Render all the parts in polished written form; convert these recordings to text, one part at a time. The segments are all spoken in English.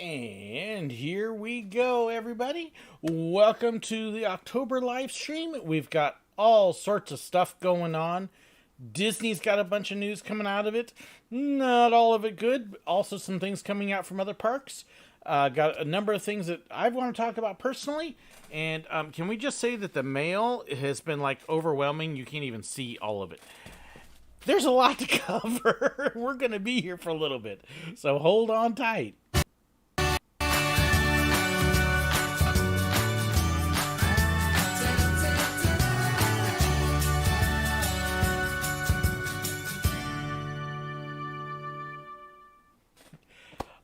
And here we go, everybody. Welcome to the October live stream. We've got all sorts of stuff going on. Disney's got a bunch of news coming out of it. Not all of it good. Also, some things coming out from other parks. Got a number of things that I want to talk about personally. And can we just say that the mail has been like overwhelming? You can't even see all of it. There's a lot to cover. We're going to be here for a little bit. So hold on tight.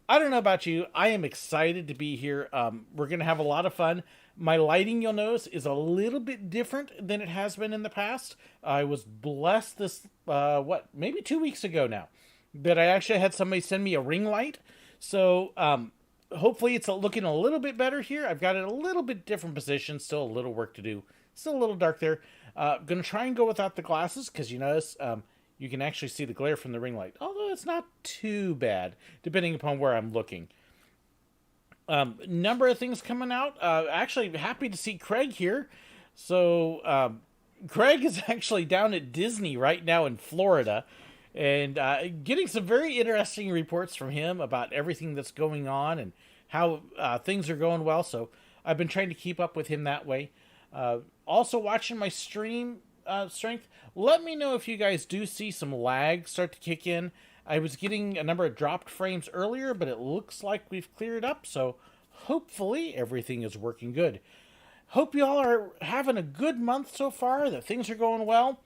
I don't know about you. I am excited to be here. We're going to have a lot of fun. My lighting, you'll notice, is a little bit different than it has been in the past. I was blessed this, maybe 2 weeks ago now, that I actually had somebody send me a ring light. So hopefully it's looking a little bit better here. I've got it a little bit different position. Still a little work to do. Still a little dark there. Going to try and go without the glasses because you notice you can actually see the glare from the ring light, although it's not too bad, depending upon where I'm looking. Number of things coming out. Actually, happy to see Craig here. So, Craig is actually down at Disney right now in Florida, and getting some very interesting reports from him about everything that's going on and how things are going well. So, I've been trying to keep up with him that way. Also, watching my stream strength. Let me know if you guys do see some lag start to kick in. I was getting a number of dropped frames earlier, but it looks like we've cleared up, so hopefully everything is working good. Hope y'all are having a good month so far, that things are going well.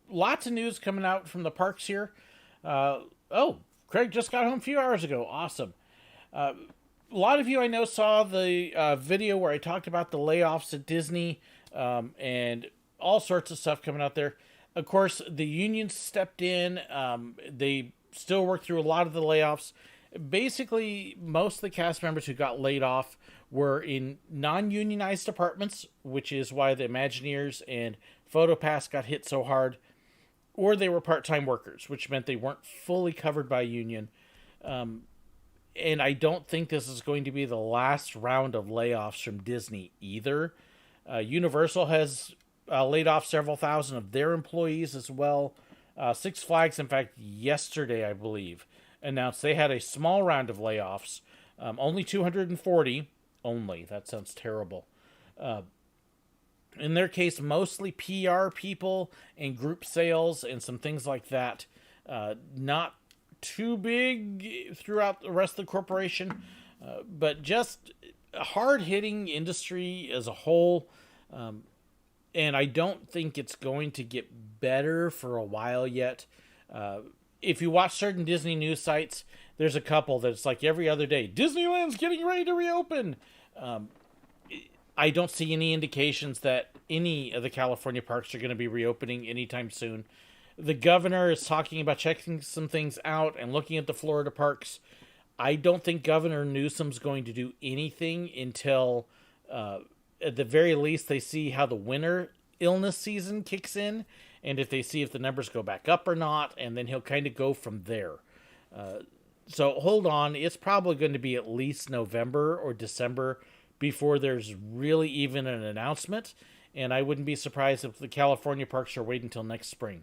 Lots of news coming out from the parks here. Craig just got home a few hours ago. Awesome. A lot of you I know saw the video where I talked about the layoffs at Disney, and all sorts of stuff coming out there. Of course, the unions stepped in. They still work through a lot of the layoffs. Basically, most of the cast members who got laid off were in non-unionized departments, which is why the Imagineers and Photopass got hit so hard, or they were part-time workers, which meant they weren't fully covered by a union. And I don't think this is going to be the last round of layoffs from Disney either. Universal has laid off several thousand of their employees as well. Six Flags, in fact, yesterday, I believe, announced they had a small round of layoffs. Only 240. Only. That sounds terrible. In their case, mostly PR people and group sales and some things like that. Not too big throughout the rest of the corporation, but just a hard-hitting industry as a whole. And I don't think it's going to get better for a while yet. If you watch certain Disney news sites, there's a couple that's like every other day, Disneyland's getting ready to reopen. I don't see any indications that any of the California parks are going to be reopening anytime soon. The governor is talking about checking some things out and looking at the Florida parks. I don't think Governor Newsom's going to do anything until at the very least they see how the winter illness season kicks in, and if they see if the numbers go back up or not, and then he'll kind of go from there. So hold on, it's probably going to be at least November or December before there's really even an announcement, and I wouldn't be surprised if the California parks are waiting until next spring.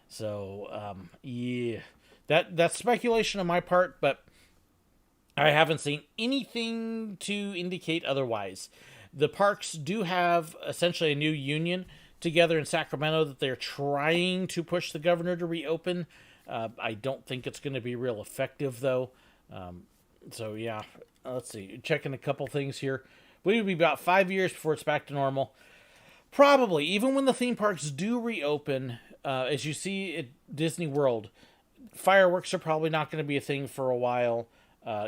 So yeah, that's speculation on my part, but I haven't seen anything to indicate otherwise. The parks do have essentially a new union together in Sacramento that they're trying to push the governor to reopen. I don't think it's going to be real effective, though. So, yeah, let's see. Checking a couple things here. We would be about 5 years before it's back to normal. Probably, even when the theme parks do reopen, as you see at Disney World, fireworks are probably not going to be a thing for a while.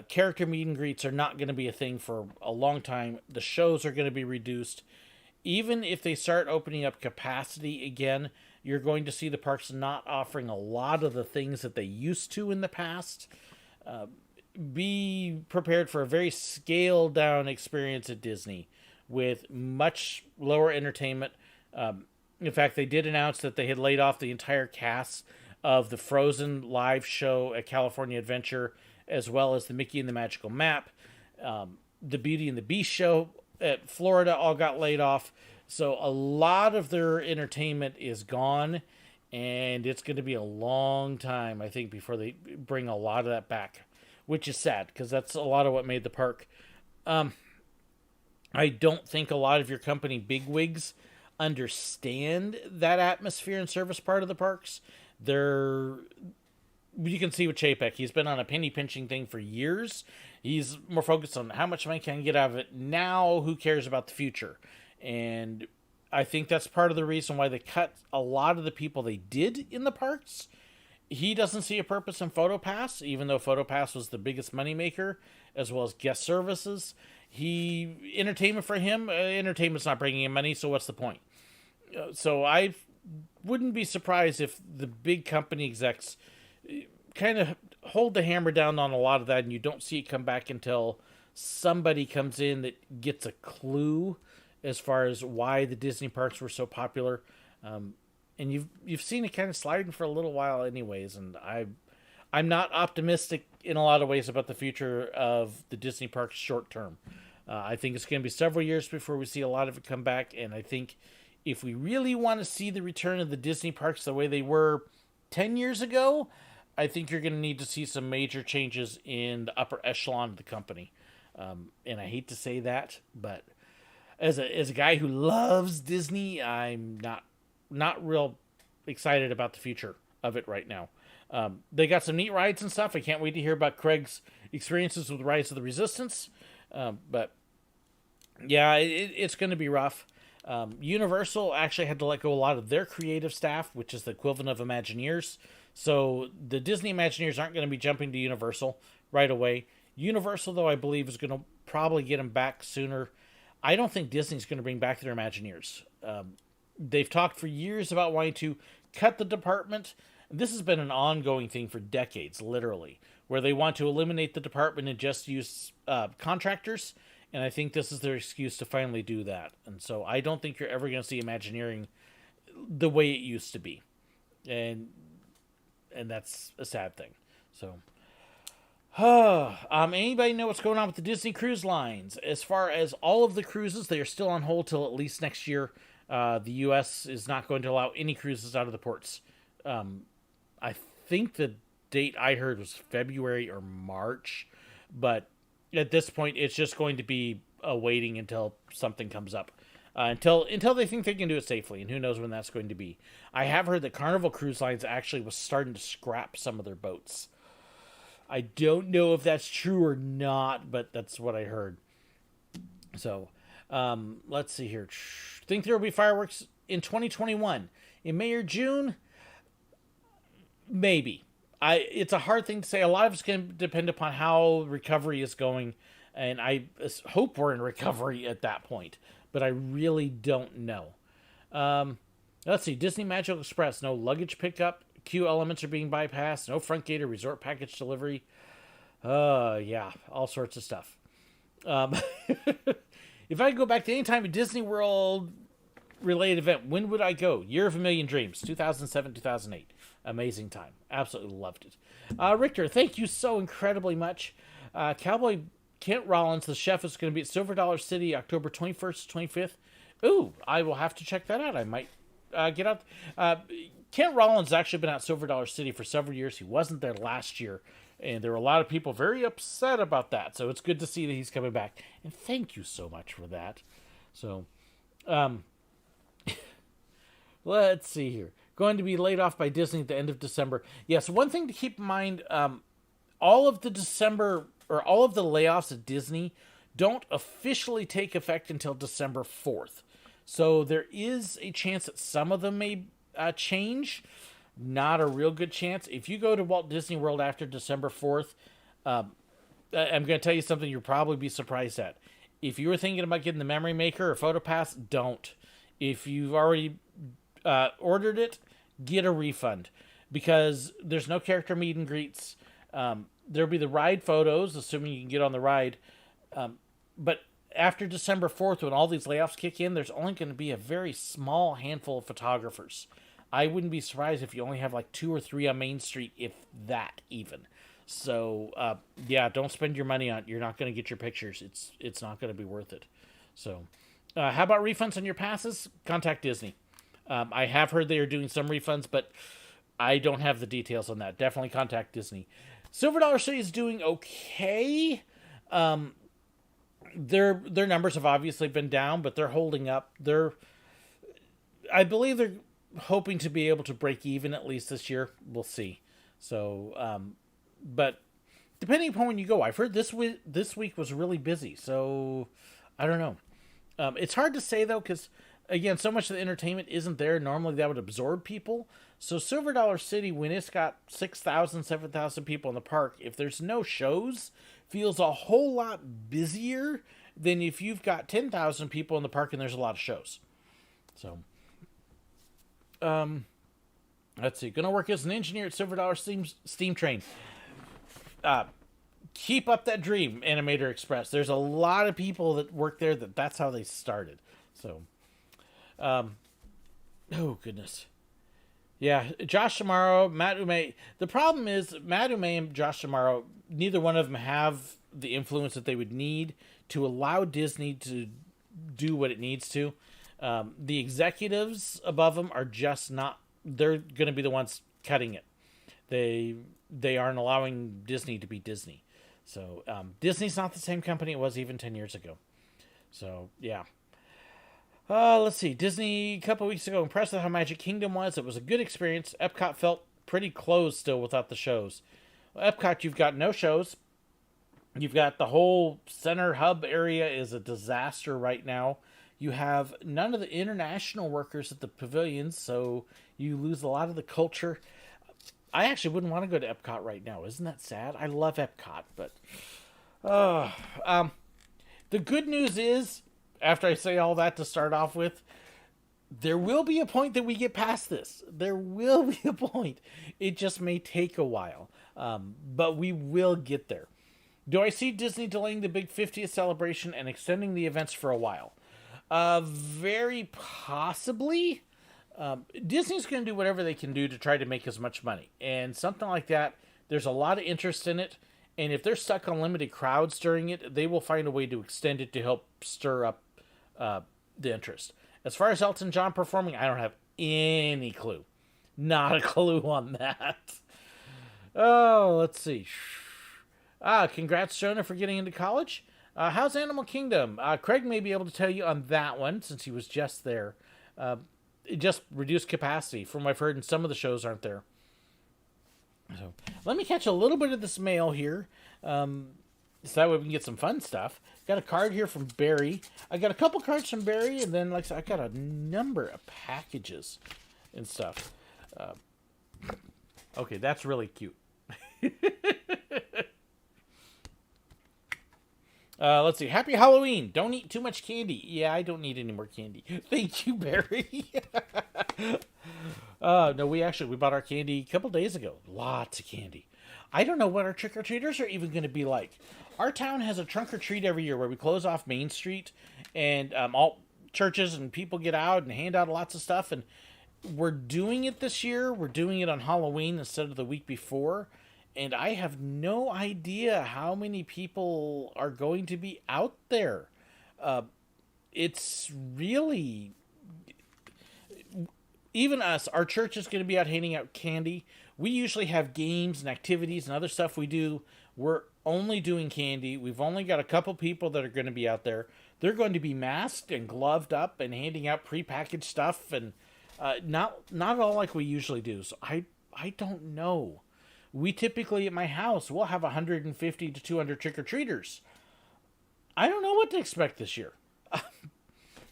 Character meet and greets are not going to be a thing for a long time. The shows are going to be reduced. Even if they start opening up capacity again, you're going to see the parks not offering a lot of the things that they used to in the past. Be prepared for a very scaled down experience at Disney with much lower entertainment. In fact, they did announce that they had laid off the entire cast of the Frozen live show at California Adventure, as well as the Mickey and the Magical Map. The Beauty and the Beast show at Florida all got laid off. So a lot of their entertainment is gone, and it's going to be a long time, I think, before they bring a lot of that back, which is sad because that's a lot of what made the park. I don't think a lot of your company bigwigs understand that atmosphere and service part of the parks. You can see with Chapek, he's been on a penny pinching thing for years. He's more focused on how much money can I get out of it now. Who cares about the future? And I think that's part of the reason why they cut a lot of the people they did in the parks. He doesn't see a purpose in Photopass, even though Photopass was the biggest moneymaker, as well as guest services. Entertainment for him, entertainment's not bringing in money, so what's the point? So I wouldn't be surprised if the big company execs kind of hold the hammer down on a lot of that, and you don't see it come back until somebody comes in that gets a clue as far as why the Disney parks were so popular. And you've seen it kind of sliding for a little while anyways, and I'm not optimistic in a lot of ways about the future of the Disney parks short term. I think it's going to be several years before we see a lot of it come back, and I think if we really want to see the return of the Disney parks the way they were 10 years ago, I think you're going to need to see some major changes in the upper echelon of the company. And I hate to say that, but as a guy who loves Disney, I'm not real excited about the future of it right now. They got some neat rides and stuff. I can't wait to hear about Craig's experiences with Rise of the Resistance. But yeah, it's going to be rough. Universal actually had to let go a lot of their creative staff, which is the equivalent of Imagineers. So the Disney Imagineers aren't going to be jumping to Universal right away. Universal, though, I believe is going to probably get them back sooner. I don't think Disney's going to bring back their Imagineers. They've talked for years about wanting to cut the department. This has been an ongoing thing for decades, literally, where they want to eliminate the department and just use contractors. And I think this is their excuse to finally do that. And so I don't think you're ever going to see Imagineering the way it used to be. And that's a sad thing. So, anybody know what's going on with the Disney Cruise Lines? As far as all of the cruises, they are still on hold till at least next year. The U.S. is not going to allow any cruises out of the ports. I think the date I heard was February or March, but at this point, it's just going to be waiting until something comes up. Until they think they can do it safely, and who knows when that's going to be. I have heard that Carnival Cruise Lines actually was starting to scrap some of their boats. I don't know if that's true or not, but that's what I heard. So, let's see here. Think there will be fireworks in 2021 in May or June? Maybe. It's a hard thing to say. A lot of it's going to depend upon how recovery is going, and I hope we're in recovery at that point, but I really don't know. Let's see. Disney Magical Express, no luggage pickup. Queue elements are being bypassed. No front gate or resort package delivery. Yeah, all sorts of stuff. If I could go back to any time a Disney World related event, when would I go? Year of a Million Dreams, 2007, 2008. Amazing time. Absolutely loved it. Richter, thank you so incredibly much. Cowboy Kent Rollins, the chef, is going to be at Silver Dollar City October 21st to 25th. Ooh, I will have to check that out. I might get out. Kent Rollins has actually been at Silver Dollar City for several years. He wasn't there last year, and there were a lot of people very upset about that. So it's good to see that he's coming back. And thank you so much for that. So, let's see here. Going to be laid off by Disney at the end of December. Yes, one thing to keep in mind, all of the layoffs at Disney don't officially take effect until December 4th. So there is a chance that some of them may change. Not a real good chance. If you go to Walt Disney World after December 4th, I'm going to tell you something you'll probably be surprised at. If you were thinking about getting the Memory Maker or Photopass, don't. If you've already ordered it, get a refund, because there's no character meet and greets. There'll be the ride photos, assuming you can get on the ride. But after December 4th, when all these layoffs kick in, there's only going to be a very small handful of photographers. I wouldn't be surprised if you only have like 2 or 3 on Main Street, if that even. So yeah, don't spend your money on it. You're not going to get your pictures. It's not going to be worth it. So how about refunds on your passes? Contact Disney. I have heard they are doing some refunds, but I don't have the details on that. Definitely contact Disney. Silver Dollar City is doing okay. Their numbers have obviously been down, but they're holding up. I believe they're hoping to be able to break even at least this year. We'll see. So, but depending upon when you go, I've heard this week was really busy. So, I don't know. It's hard to say though, because again, so much of the entertainment isn't there. Normally that would absorb people. So Silver Dollar City, when it's got 6,000, 7,000 people in the park, if there's no shows, feels a whole lot busier than if you've got 10,000 people in the park and there's a lot of shows. So, let's see. Gonna work as an engineer at Silver Dollar Steam Train. Keep up that dream, Animator Express. There's a lot of people that work there that's how they started. So, oh goodness. Yeah, Josh Tomorrow, Matt Ume. The problem is Matt Ume and Josh Tomorrow, neither one of them have the influence that they would need to allow Disney to do what it needs to. The executives above them are just not. They're going to be the ones cutting it. They aren't allowing Disney to be Disney. So Disney's not the same company it was even 10 years ago. So yeah. Let's see. Disney, a couple weeks ago, impressed with how Magic Kingdom was. It was a good experience. Epcot felt pretty closed still without the shows. Epcot, you've got no shows. You've got the whole center hub area is a disaster right now. You have none of the international workers at the pavilions, so you lose a lot of the culture. I actually wouldn't want to go to Epcot right now. Isn't that sad? I love Epcot, but the good news is, after I say all that to start off with, there will be a point that we get past this. There will be a point. It just may take a while, but we will get there. Do I see Disney delaying the big 50th celebration and extending the events for a while? Very possibly. Disney's going to do whatever they can do to try to make as much money. And something like that, there's a lot of interest in it. And if they're stuck on limited crowds during it, they will find a way to extend it to help stir up the interest. As far as Elton John performing, I don't have any clue. Not a clue on that. Oh, let's see. Congrats, Jonah, for getting into college. How's Animal Kingdom? Craig may be able to tell you on that one, since he was just there. It just reduced capacity, from what I've heard, and some of the shows aren't there. So let me catch a little bit of this mail here, so that way we can get some fun stuff. Got a card here from Barry. I got a couple cards from Barry, and then like I got a number of packages and stuff. Okay, that's really cute. Let's see. Happy Halloween. Don't eat too much candy. Yeah, I don't need any more candy. Thank you, Barry. No, we bought our candy a couple days ago. Lots of candy. I don't know what our trick-or-treaters are even going to be like. Our town has a trunk-or-treat every year where we close off Main Street and all churches and people get out and hand out lots of stuff. And we're doing it this year. We're doing it on Halloween instead of the week before. And I have no idea how many people are going to be out there. It's really... Even us, our church is going to be out handing out candy. We usually have games and activities and other stuff we do. We're only doing candy. We've only got a couple people that are going to be out there. They're going to be masked and gloved up and handing out prepackaged stuff, and not at all like we usually do. So I don't know. We typically at my house we'll have 150 to 200 trick-or-treaters. I don't know what to expect this year.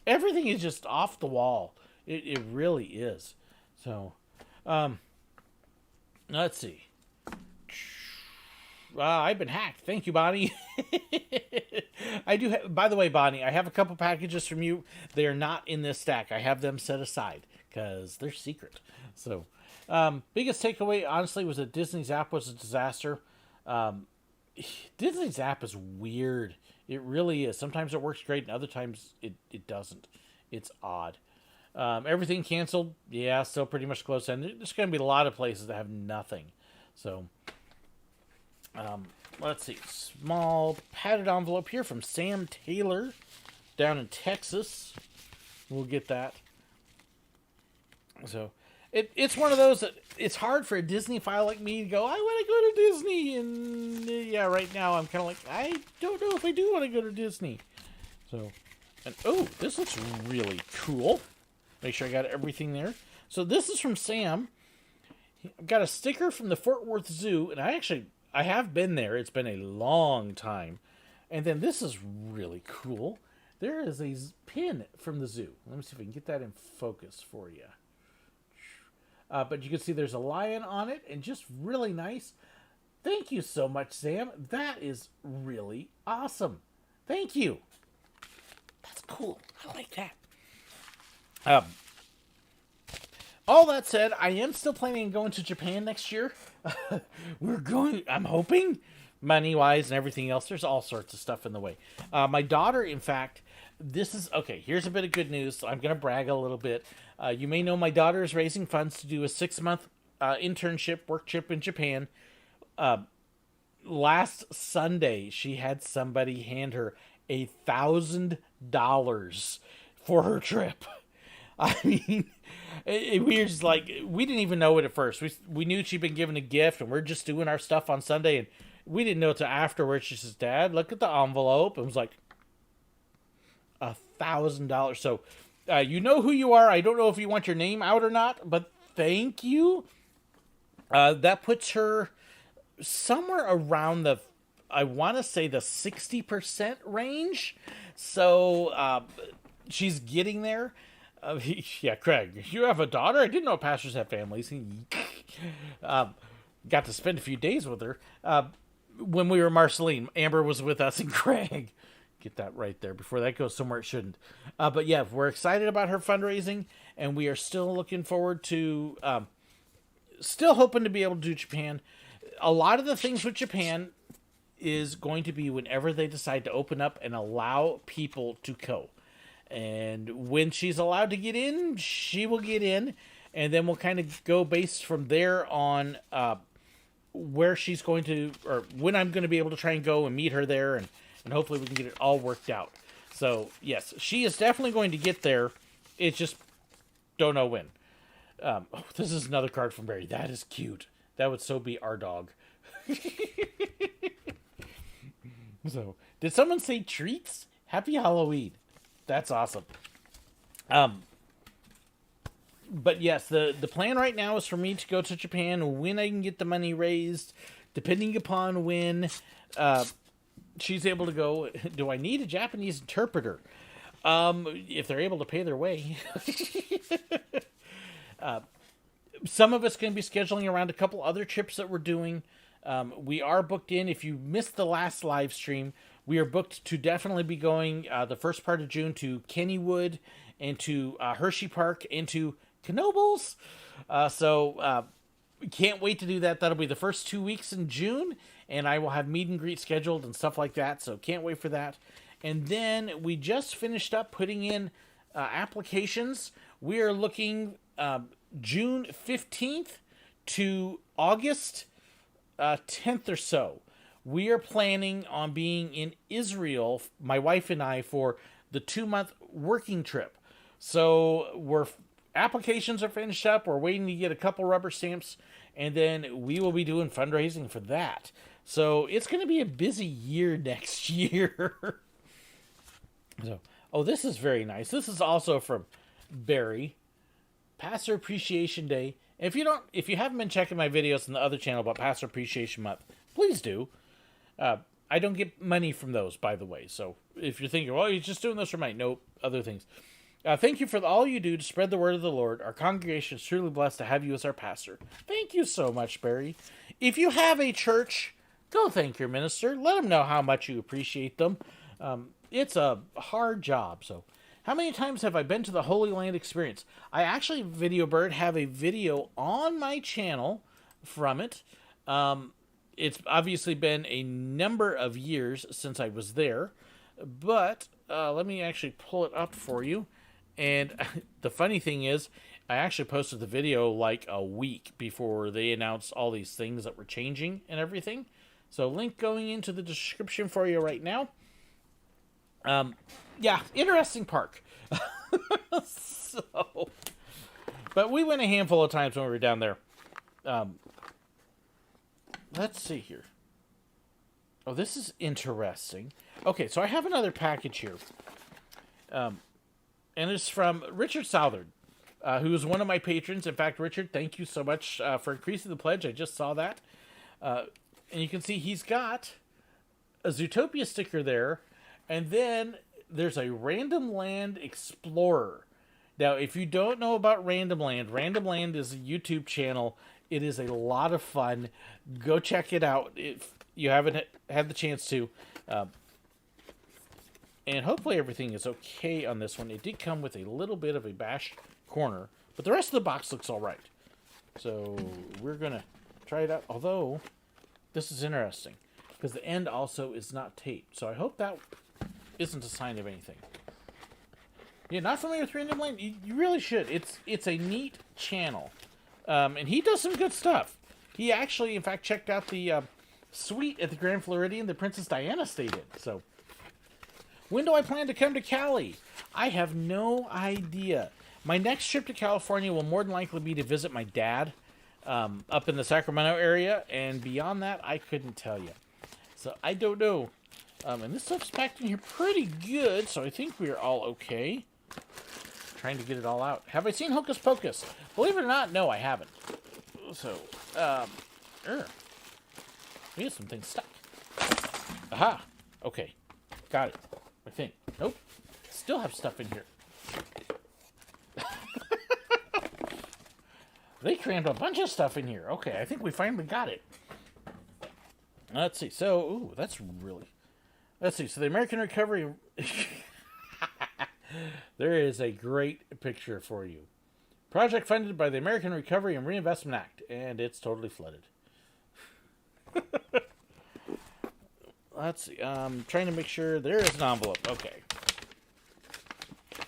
Everything is just off the wall. It really is. So, let's see. I've been hacked. Thank you, Bonnie. I do. By the way, Bonnie, I have a couple packages from you. They are not in this stack. I have them set aside because they're secret. So, biggest takeaway, honestly, was that Disney's app was a disaster. Disney's app is weird. It really is. Sometimes it works great, and other times it doesn't. It's odd. Everything canceled. Yeah, still pretty much close. And there's going to be a lot of places that have nothing. So, let's see. Small padded envelope here from Sam Taylor down in Texas. We'll get that. So, it's one of those that it's hard for a Disney file like me to go, I want to go to Disney. And yeah, right now I'm kind of like, I don't know if I do want to go to Disney. So, and oh, this looks really cool. Make sure I got everything there. So this is from Sam. I've got a sticker from the Fort Worth Zoo, and I have been there. It's been a long time. And then this is really cool. There is a pin from the zoo. Let me see if I can get that in focus for you. But you can see there's a lion on it, and just really nice. Thank you so much, Sam. That is really awesome. Thank you. That's cool. I like that. All that said, I am still planning on going to Japan next year. I'm hoping, money-wise and everything else. There's all sorts of stuff in the way. My daughter, in fact, here's a bit of good news. I'm going to brag a little bit. You may know my daughter is raising funds to do a 6-month internship, work trip in Japan. Last Sunday, she had somebody hand her $1,000 for her trip. I mean, we were just like, we didn't even know it at first. We knew she'd been given a gift, and we're just doing our stuff on Sunday, and we didn't know until afterwards. She says, Dad, look at the envelope. And was like, $1,000. So, you know who you are. I don't know if you want your name out or not, but thank you. That puts her somewhere around I want to say the 60% range. So, she's getting there. Yeah, Craig, you have a daughter? I didn't know pastors have families. Got to spend a few days with her. When we were Marceline, Amber was with us, and Craig. Get that right there before that goes somewhere it shouldn't. But yeah, we're excited about her fundraising, and we are still looking forward to, still hoping to be able to do Japan. A lot of the things with Japan is going to be whenever they decide to open up and allow people to go. And when she's allowed to get in, she will get in, and then we'll kind of go based from there on where she's going to, or when I'm going to be able to try and go and meet her there, and hopefully we can get it all worked out. So, yes, she is definitely going to get there. It's just, don't know when. This is another card from Barry. That is cute. That would so be our dog. So, did someone say treats? Happy Halloween. That's awesome. But yes, the plan right now is for me to go to Japan when I can get the money raised, depending upon when she's able to go. Do I need a Japanese interpreter? If they're able to pay their way. Some of us can be scheduling around a couple other trips that we're doing. We are booked in. If you missed the last live stream, we are booked to definitely be going the first part of June to Kennywood and to Hershey Park and to Knoebels. So we can't wait to do that. That'll be the first 2 weeks in June, and I will have meet and greet scheduled and stuff like that. So can't wait for that. And then we just finished up putting in applications. We are looking June 15th to August 10th or so. We are planning on being in Israel, my wife and I, for the 2-month working trip. So applications are finished up. We're waiting to get a couple rubber stamps, and then we will be doing fundraising for that. So it's going to be a busy year next year. So, this is very nice. This is also from Barry. Pastor Appreciation Day. If you haven't been checking my videos on the other channel about Pastor Appreciation Month, please do. I don't get money from those, by the way. So if you're thinking, well, you're just doing this for money. Nope, other things. Thank you for all you do to spread the word of the Lord. Our congregation is truly blessed to have you as our pastor. Thank you so much, Barry. If you have a church, go thank your minister. Let them know how much you appreciate them. It's a hard job. So how many times have I been to the Holy Land Experience? I actually, Video Bird, have a video on my channel from it. It's obviously been a number of years since I was there, but let me actually pull it up for you. And the funny thing is, I actually posted the video like a week before they announced all these things that were changing and everything. So link going into the description for you right now. Yeah, interesting park. So, but we went a handful of times when we were down there. Let's see here. Oh, this is interesting. Okay, so I have another package here. And it's from Richard Southard, who is one of my patrons. In fact, Richard, thank you so much for increasing the pledge. I just saw that. And you can see he's got a Zootopia sticker there. And then there's a Random Land Explorer. Now, if you don't know about Random Land is a YouTube channel. It is a lot of fun. Go check it out if you haven't had the chance to. And hopefully everything is okay on this one. It did come with a little bit of a bashed corner, but the rest of the box looks all right. So we're going to try it out. Although, this is interesting, because the end also is not taped. So I hope that isn't a sign of anything. Yeah, not familiar with Random Land? You really should. It's a neat channel. And he does some good stuff. He actually, in fact, checked out the suite at the Grand Floridian that Princess Diana stayed in. So, when do I plan to come to Cali? I have no idea. My next trip to California will more than likely be to visit my dad up in the Sacramento area. And beyond that, I couldn't tell you. So, I don't know. And this stuff's packed in here pretty good, so I think we're all okay. Trying to get it all out. Have I seen Hocus Pocus? Believe it or not, no, I haven't. So, we have some things stuck. Aha! Okay. Got it. I think. Nope. Still have stuff in here. They crammed a bunch of stuff in here. Okay, I think we finally got it. Let's see. So, ooh, that's really... Let's see. So, the American Recovery... There is a great picture for you. Project funded by the American Recovery and Reinvestment Act, and it's totally flooded. Let's see. Trying to make sure there is an envelope. Okay.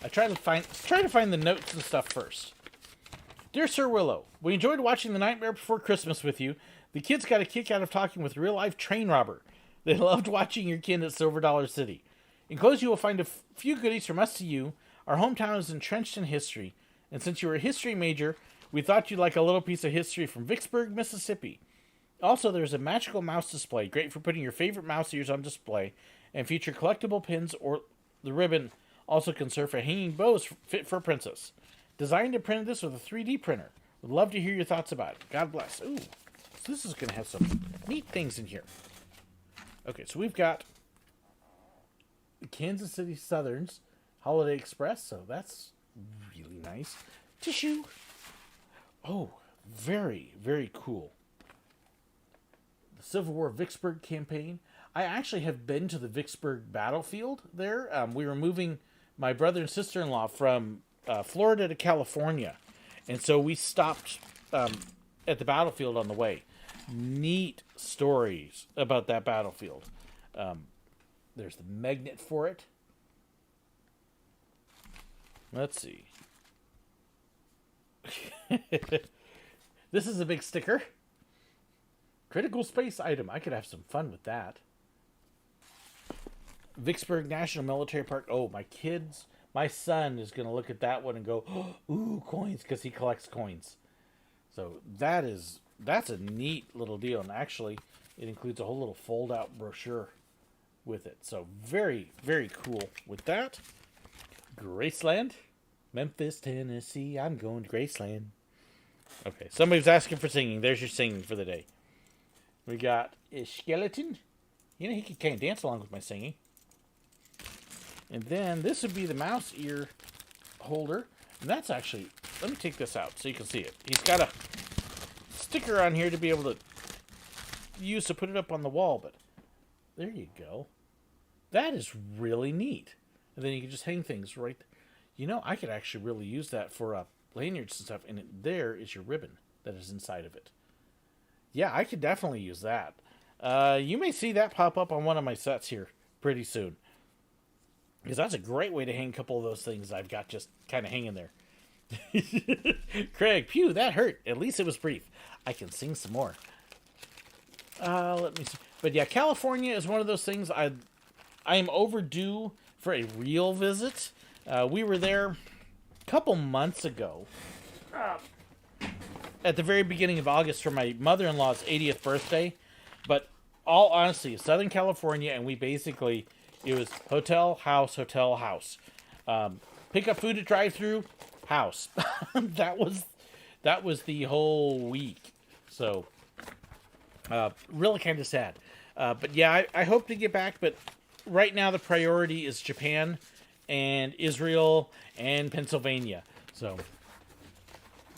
I try to find the notes and stuff first. Dear Sir Willow, we enjoyed watching The Nightmare Before Christmas with you. The kids got a kick out of talking with real-life train robber. They loved watching your kin at Silver Dollar City. Enclosed, you will find a few goodies from us to you. Our hometown is entrenched in history, and since you were a history major, we thought you'd like a little piece of history from Vicksburg, Mississippi. Also, there's a magical mouse display, great for putting your favorite mouse ears on display, and feature collectible pins, or the ribbon also can serve for hanging bows fit for a princess. Designed and printed this with a 3D printer. Would love to hear your thoughts about it. God bless. Ooh, so this is going to have some neat things in here. Okay, so we've got Kansas City Southern's Holiday Express, so that's really nice. Tissue. Oh, very, very cool. The Civil War Vicksburg campaign. I actually have been to the Vicksburg battlefield there. We were moving my brother and sister-in-law from Florida to California, and so we stopped at the battlefield on the way. Neat stories about that battlefield. There's the magnet for it. Let's see. This is a big sticker. Critical space item. I could have some fun with that. Vicksburg National Military Park. Oh, my son is going to look at that one and go, ooh, coins, because he collects coins. So that's a neat little deal. And actually, it includes a whole little fold-out brochure with it. So very, very cool with that. Graceland. Memphis, Tennessee. I'm going to Graceland. Okay, somebody's asking for singing. There's your singing for the day. We got a skeleton. You know, he could kind of dance along with my singing. And then this would be the mouse ear holder. And that's actually, let me take this out so you can see it. He's got a sticker on here to be able to use to put it up on the wall. But there you go. That is really neat. And then you can just hang things right there. You know, I could actually really use that for lanyards and stuff. And there is your ribbon that is inside of it. Yeah, I could definitely use that. You may see that pop up on one of my sets here pretty soon. Because that's a great way to hang a couple of those things I've got just kind of hanging there. Craig, pew, that hurt. At least it was brief. I can sing some more. Let me see. But yeah, California is one of those things I am overdue for a real visit. We were there a couple months ago. At the very beginning of August for my mother-in-law's 80th birthday. But all honesty, Southern California, and we basically, it was hotel, house, hotel, house. Pick up food at drive-thru, house. that was the whole week. So, really kind of sad. But yeah, I hope to get back, but right now the priority is Japan and Israel and Pennsylvania. So,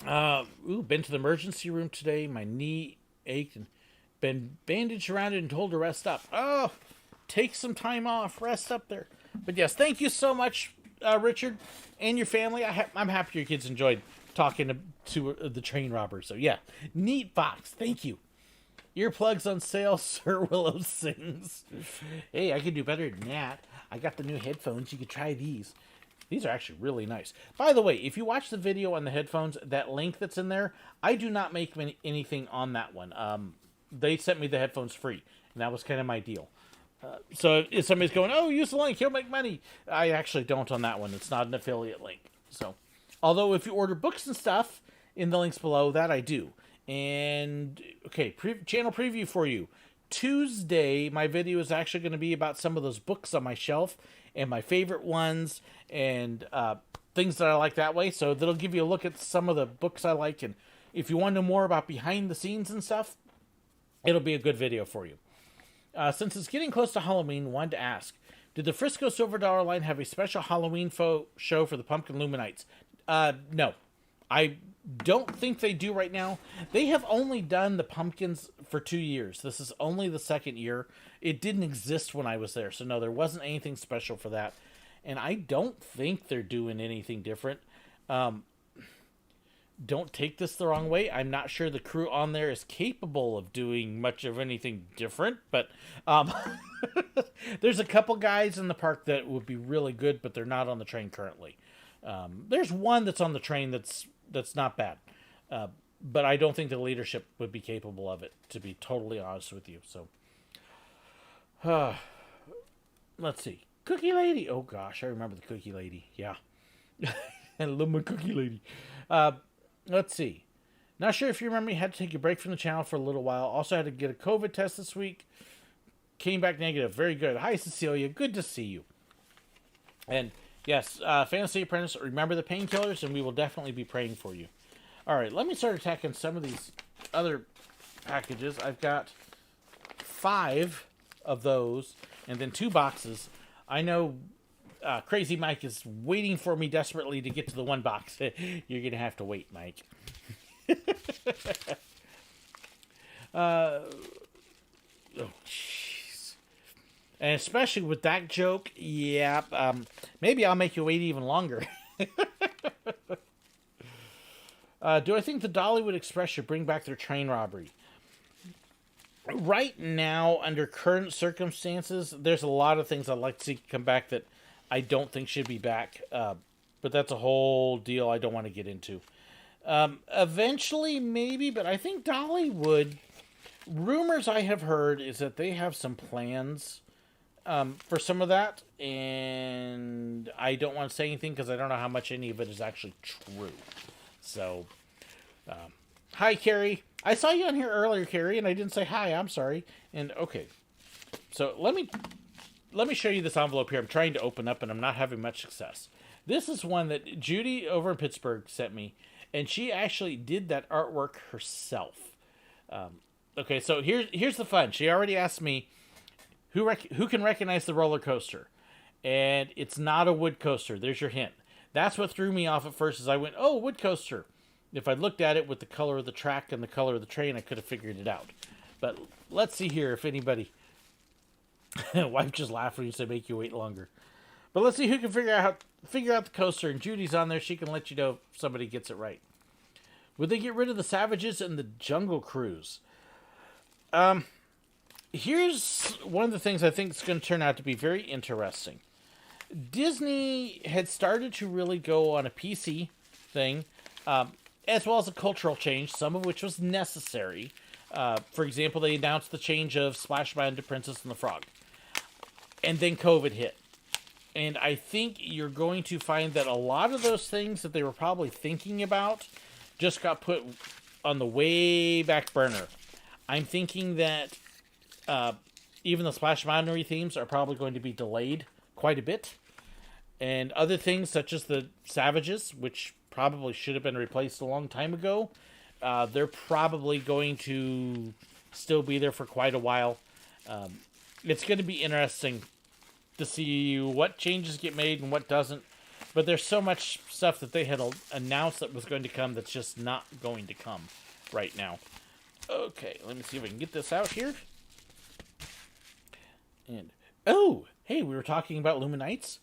been to the emergency room today. My knee ached and been bandaged around it and told to rest up. Oh, take some time off, rest up there. But yes, thank you so much, Richard, and your family. I'm happy your kids enjoyed talking to the train robber. So yeah, neat box. Thank you. Earplugs on sale. Sir Willow sings. Hey, I could do better than that. I got the new headphones. You could try these. These are actually really nice. By the way, if you watch the video on the headphones, that link that's in there, I do not make anything on that one. They sent me the headphones free, and that was kind of my deal. So if somebody's going, oh, use the link, you'll make money. I actually don't on that one. It's not an affiliate link. So, although if you order books and stuff in the links below, that I do. And, okay, channel preview for you. Tuesday, my video is actually going to be about some of those books on my shelf and my favorite ones and things that I like that way. So that'll give you a look at some of the books I like. And if you want to know more about behind the scenes and stuff, it'll be a good video for you. Since it's getting close to Halloween, wanted to ask, did the Frisco Silver Dollar Line have a special Halloween show for the Pumpkin Luminites? No. I don't think they do right now. They have only done the pumpkins for 2 years. This is only the second year. It didn't exist when I was there. So no, there wasn't anything special for that. And I don't think they're doing anything different. Don't take this the wrong way. I'm not sure the crew on there is capable of doing much of anything different. But there's a couple guys in the park that would be really good, but they're not on the train currently. There's one that's on the train that's not bad. But I don't think the leadership would be capable of it, to be totally honest with you. So, let's see. Cookie Lady. Oh, gosh, I remember the Cookie Lady. Yeah. I love my Cookie Lady. Let's see. Not sure if you remember, you had to take a break from the channel for a little while. Also had to get a COVID test this week. Came back negative. Very good. Hi, Cecilia. Good to see you. And, yes, Fantasy Apprentice, remember the painkillers, and we will definitely be praying for you. All right, let me start attacking some of these other packages. I've got 5 of those, and then 2 boxes. I know Crazy Mike is waiting for me desperately to get to the 1 box. You're going to have to wait, Mike. Oh, jeez. And especially with that joke, yeah, maybe I'll make you wait even longer. Do I think the Dollywood Express should bring back their train robbery? Right now, under current circumstances, there's a lot of things I'd like to see come back that I don't think should be back. But that's a whole deal I don't want to get into. Eventually, maybe, but I think Dollywood, rumors I have heard is that they have some plans for some of that. And I don't want to say anything because I don't know how much any of it is actually true. So, hi, Carrie. I saw you on here earlier, Carrie, and I didn't say hi. I'm sorry. And, okay. So, let me show you this envelope here. I'm trying to open up, and I'm not having much success. This is one that Judy over in Pittsburgh sent me, and she actually did that artwork herself. Okay, so here's the fun. She already asked me, who can recognize the roller coaster? And it's not a wood coaster. There's your hint. That's what threw me off at first is I went, oh, wood coaster. If I looked at it with the color of the track and the color of the train, I could have figured it out. But let's see here if anybody... Wife just laughed when you said make you wait longer. But let's see who can figure out the coaster. And Judy's on there. She can let you know if somebody gets it right. Would they get rid of the Savages and the Jungle Cruise? Here's one of the things I think is going to turn out to be very interesting. Disney had started to really go on a PC thing, as well as a cultural change, some of which was necessary. For example, they announced the change of Splash Mountain to Princess and the Frog. And then COVID hit. And I think you're going to find that a lot of those things that they were probably thinking about just got put on the way back burner. I'm thinking that even the Splash Mountain themes are probably going to be delayed quite a bit. And other things such as the Savages, which probably should have been replaced a long time ago, they're probably going to still be there for quite a while. It's going to be interesting to see what changes get made and what doesn't. But there's so much stuff that they had announced that was going to come that's just not going to come right now. Okay, let me see if I can get this out here. And oh, hey, we were talking about Luminites.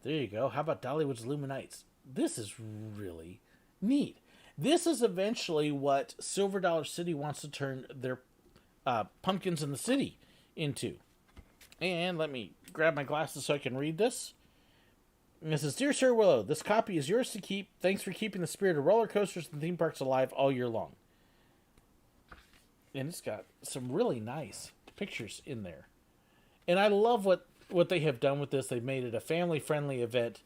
There you go. How about Dollywood's Luminites? This is really neat. This is eventually what Silver Dollar City wants to turn their pumpkins in the city into. And let me grab my glasses so I can read this. And this is, Dear Sir Willow, this copy is yours to keep. Thanks for keeping the spirit of roller coasters and theme parks alive all year long. And it's got some really nice pictures in there. And I love what they have done with this. They've made it a family-friendly event.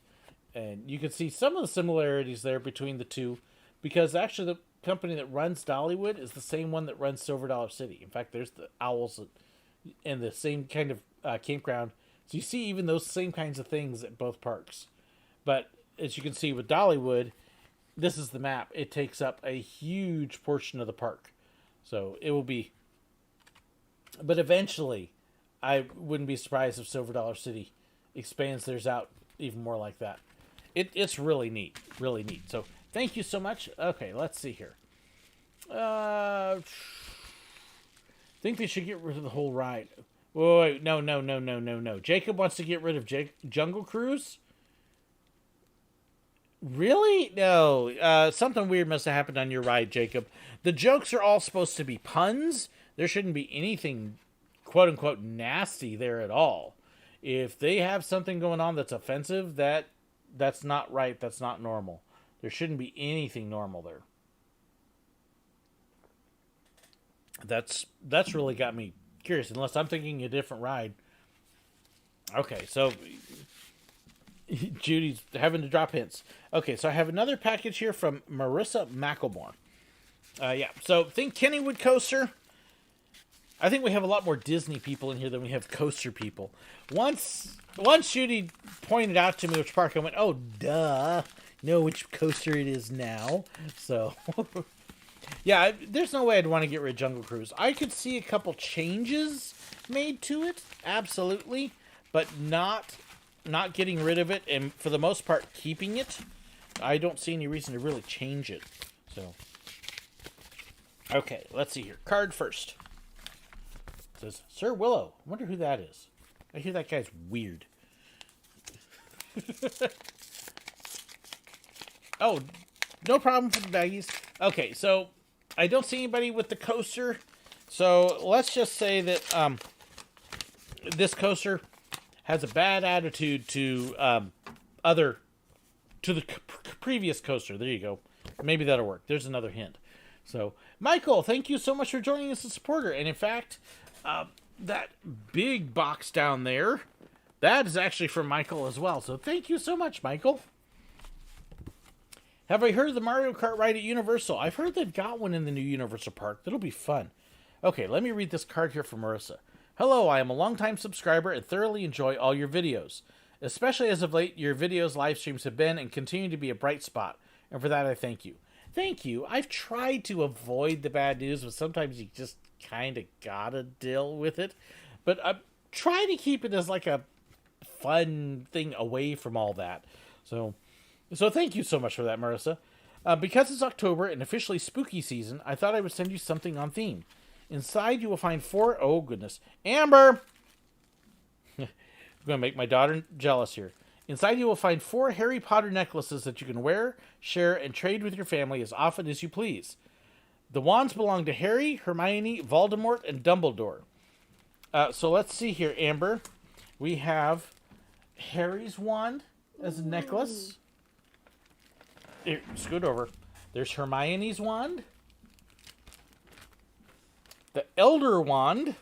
And you can see some of the similarities there between the two. Because actually the company that runs Dollywood is the same one that runs Silver Dollar City. In fact, there's the owls and the same kind of campground. So you see even those same kinds of things at both parks. But as you can see with Dollywood, this is the map. It takes up a huge portion of the park. So it will be... But eventually, I wouldn't be surprised if Silver Dollar City expands theirs out even more like that. It's really neat. Really neat. So thank you so much. Okay, let's see here. Think they should get rid of the whole ride. Wait, no. Jacob wants to get rid of Jungle Cruise? Really? No. Something weird must have happened on your ride, Jacob. The jokes are all supposed to be puns. There shouldn't be anything, quote-unquote, nasty there at all. If they have something going on that's offensive, that's not right. That's not normal. There shouldn't be anything normal there. That's really got me curious, unless I'm thinking a different ride. Okay, so Judy's having to drop hints. Okay, so I have another package here from Marissa McElmore. Yeah, so think Kennywood Coaster. I think we have a lot more Disney people in here than we have coaster people. Once Judy pointed out to me which park, I went, oh, duh. Know which coaster it is now. So, yeah, there's no way I'd want to get rid of Jungle Cruise. I could see a couple changes made to it, absolutely, but not getting rid of it, and for the most part, keeping it. I don't see any reason to really change it. So, okay, let's see here. Card first. It says, Sir Willow. I wonder who that is. I hear that guy's weird. Oh, no problem for the baggies. Okay, so I don't see anybody with the coaster. So let's just say that this coaster has a bad attitude to the previous coaster. There you go. Maybe that'll work. There's another hint. So, Michael, thank you so much for joining us as a supporter. And in fact, that big box down there, that is actually from Michael as well. So thank you so much, Michael. Have I heard of the Mario Kart ride at Universal? I've heard they've got one in the new Universal Park. That'll be fun. Okay, let me read this card here from Marissa. Hello, I am a longtime subscriber and thoroughly enjoy all your videos. Especially as of late, your videos, live streams have been and continue to be a bright spot. And for that, I thank you. Thank you. I've tried to avoid the bad news, but sometimes you just kind of gotta deal with it. But I'm trying to keep it as like a fun thing away from all that. So thank you so much for that, Marissa. Because it's October and officially spooky season, I thought I would send you something on theme. Inside, you will find 4... Oh, goodness. Amber! I'm going to make my daughter jealous here. Inside, you will find 4 Harry Potter necklaces that you can wear, share, and trade with your family as often as you please. The wands belong to Harry, Hermione, Voldemort, and Dumbledore. So let's see here, Amber. We have Harry's wand as a necklace. Here, scoot over. There's Hermione's wand. The Elder wand.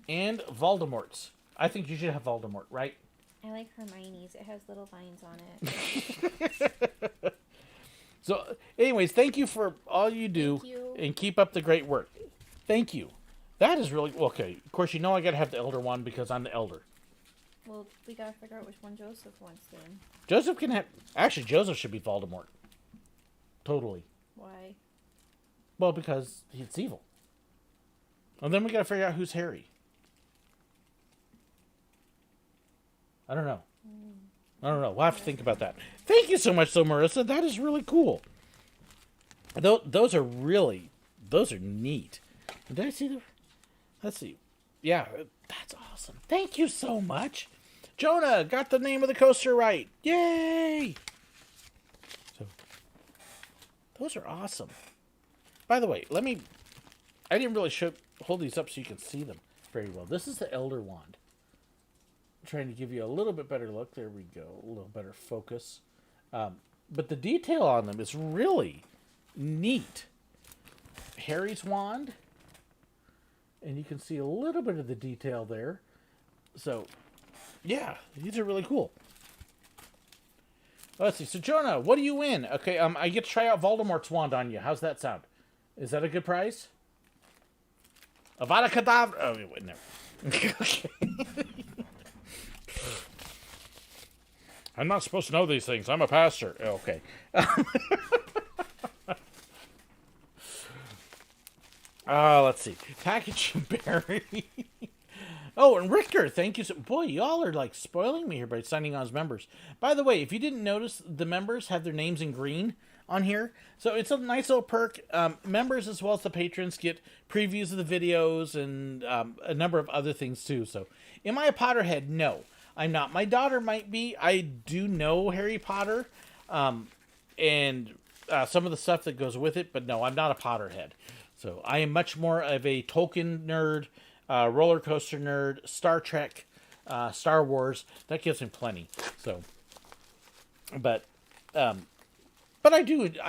And Voldemort's. I think you should have Voldemort, right? I like Hermione's. It has little vines on it. So, anyways, thank you for all you do. And keep up the great work. Thank you. That is really... Okay, of course, you know I gotta have the Elder wand because I'm the Elder. Well, we gotta figure out which one Joseph wants then. Joseph can have... Actually, Joseph should be Voldemort. Totally. Why? Well, because he's evil. And then we gotta figure out who's Harry. I don't know. We'll have to think about that. Thank you so much, though, Marissa. That is really cool. Those are neat. Did I see the... Let's see. Yeah, that's awesome. Thank you so much. Jonah got the name of the coaster right. Yay! So, those are awesome. By the way, I didn't really hold these up so you can see them very well. This is the Elder Wand. I'm trying to give you a little bit better look. There we go. A little better focus. But the detail on them is really neat. Harry's wand. And you can see a little bit of the detail there. So, yeah, these are really cool. Let's see. So, Jonah, what do you win? Okay, I get to try out Voldemort's wand on you. How's that sound? Is that a good prize? Avada Kedavra. Oh, wait, never. Okay. I'm not supposed to know these things. I'm a pastor. Okay. Let's see. Package and Barry. Oh, and Richter, thank you. Boy, y'all are like spoiling me here by signing on as members. By the way, if you didn't notice, the members have their names in green on here. So it's a nice little perk. Members as well as the patrons get previews of the videos and a number of other things too. So am I a Potterhead? No, I'm not. My daughter might be. I do know Harry Potter and some of the stuff that goes with it, but no, I'm not a Potterhead. So I am much more of a Tolkien nerd, roller coaster nerd, Star Trek, Star Wars. That gives me plenty. So, but I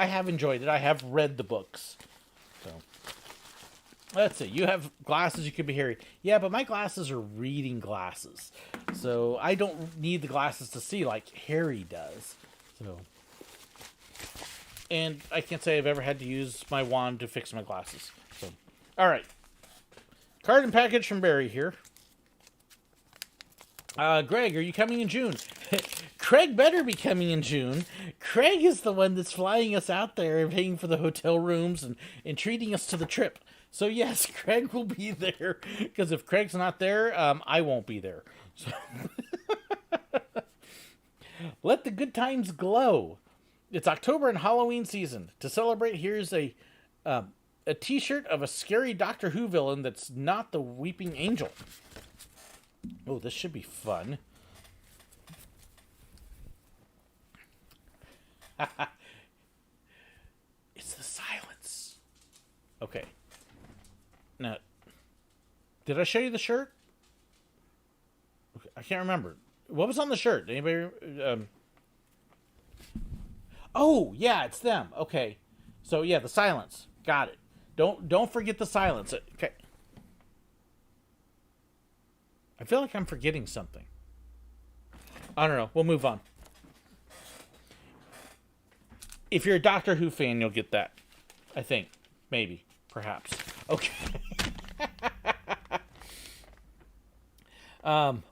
have enjoyed it. I have read the books. So let's see. You have glasses. You could be Harry. Yeah, but my glasses are reading glasses, so I don't need the glasses to see like Harry does. So. And I can't say I've ever had to use my wand to fix my glasses. So, all right. Card and package from Barry here. Greg, are you coming in June? Craig better be coming in June. Craig is the one that's flying us out there and paying for the hotel rooms and treating us to the trip. So, yes, Craig will be there. Because if Craig's not there, I won't be there. So let the good times glow. It's October and Halloween season. To celebrate, here's a t-shirt of a scary Doctor Who villain that's not the Weeping Angel. Oh, this should be fun. It's the silence. Okay. Now, did I show you the shirt? Okay, I can't remember. What was on the shirt? Anybody... Oh, yeah, it's them. Okay. So, yeah, the silence. Got it. Don't forget the silence. Okay. I feel like I'm forgetting something. I don't know. We'll move on. If you're a Doctor Who fan, you'll get that. I think. Maybe. Perhaps. Okay.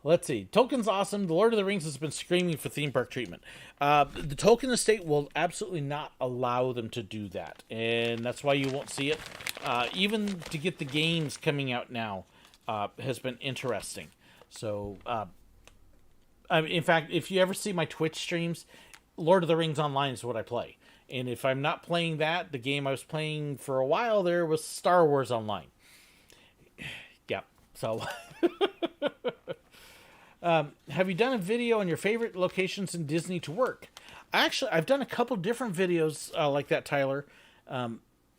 Let's see. Tolkien's awesome. The Lord of the Rings has been screaming for theme park treatment. The Tolkien estate will absolutely not allow them to do that. And that's why you won't see it. Even to get the games coming out now has been interesting. So, in fact, if you ever see my Twitch streams, Lord of the Rings Online is what I play. And if I'm not playing that, the game I was playing for a while there was Star Wars Online. Yeah, so... have you done a video on your favorite locations in Disney to work? Actually, I've done a couple different videos like that, Tyler.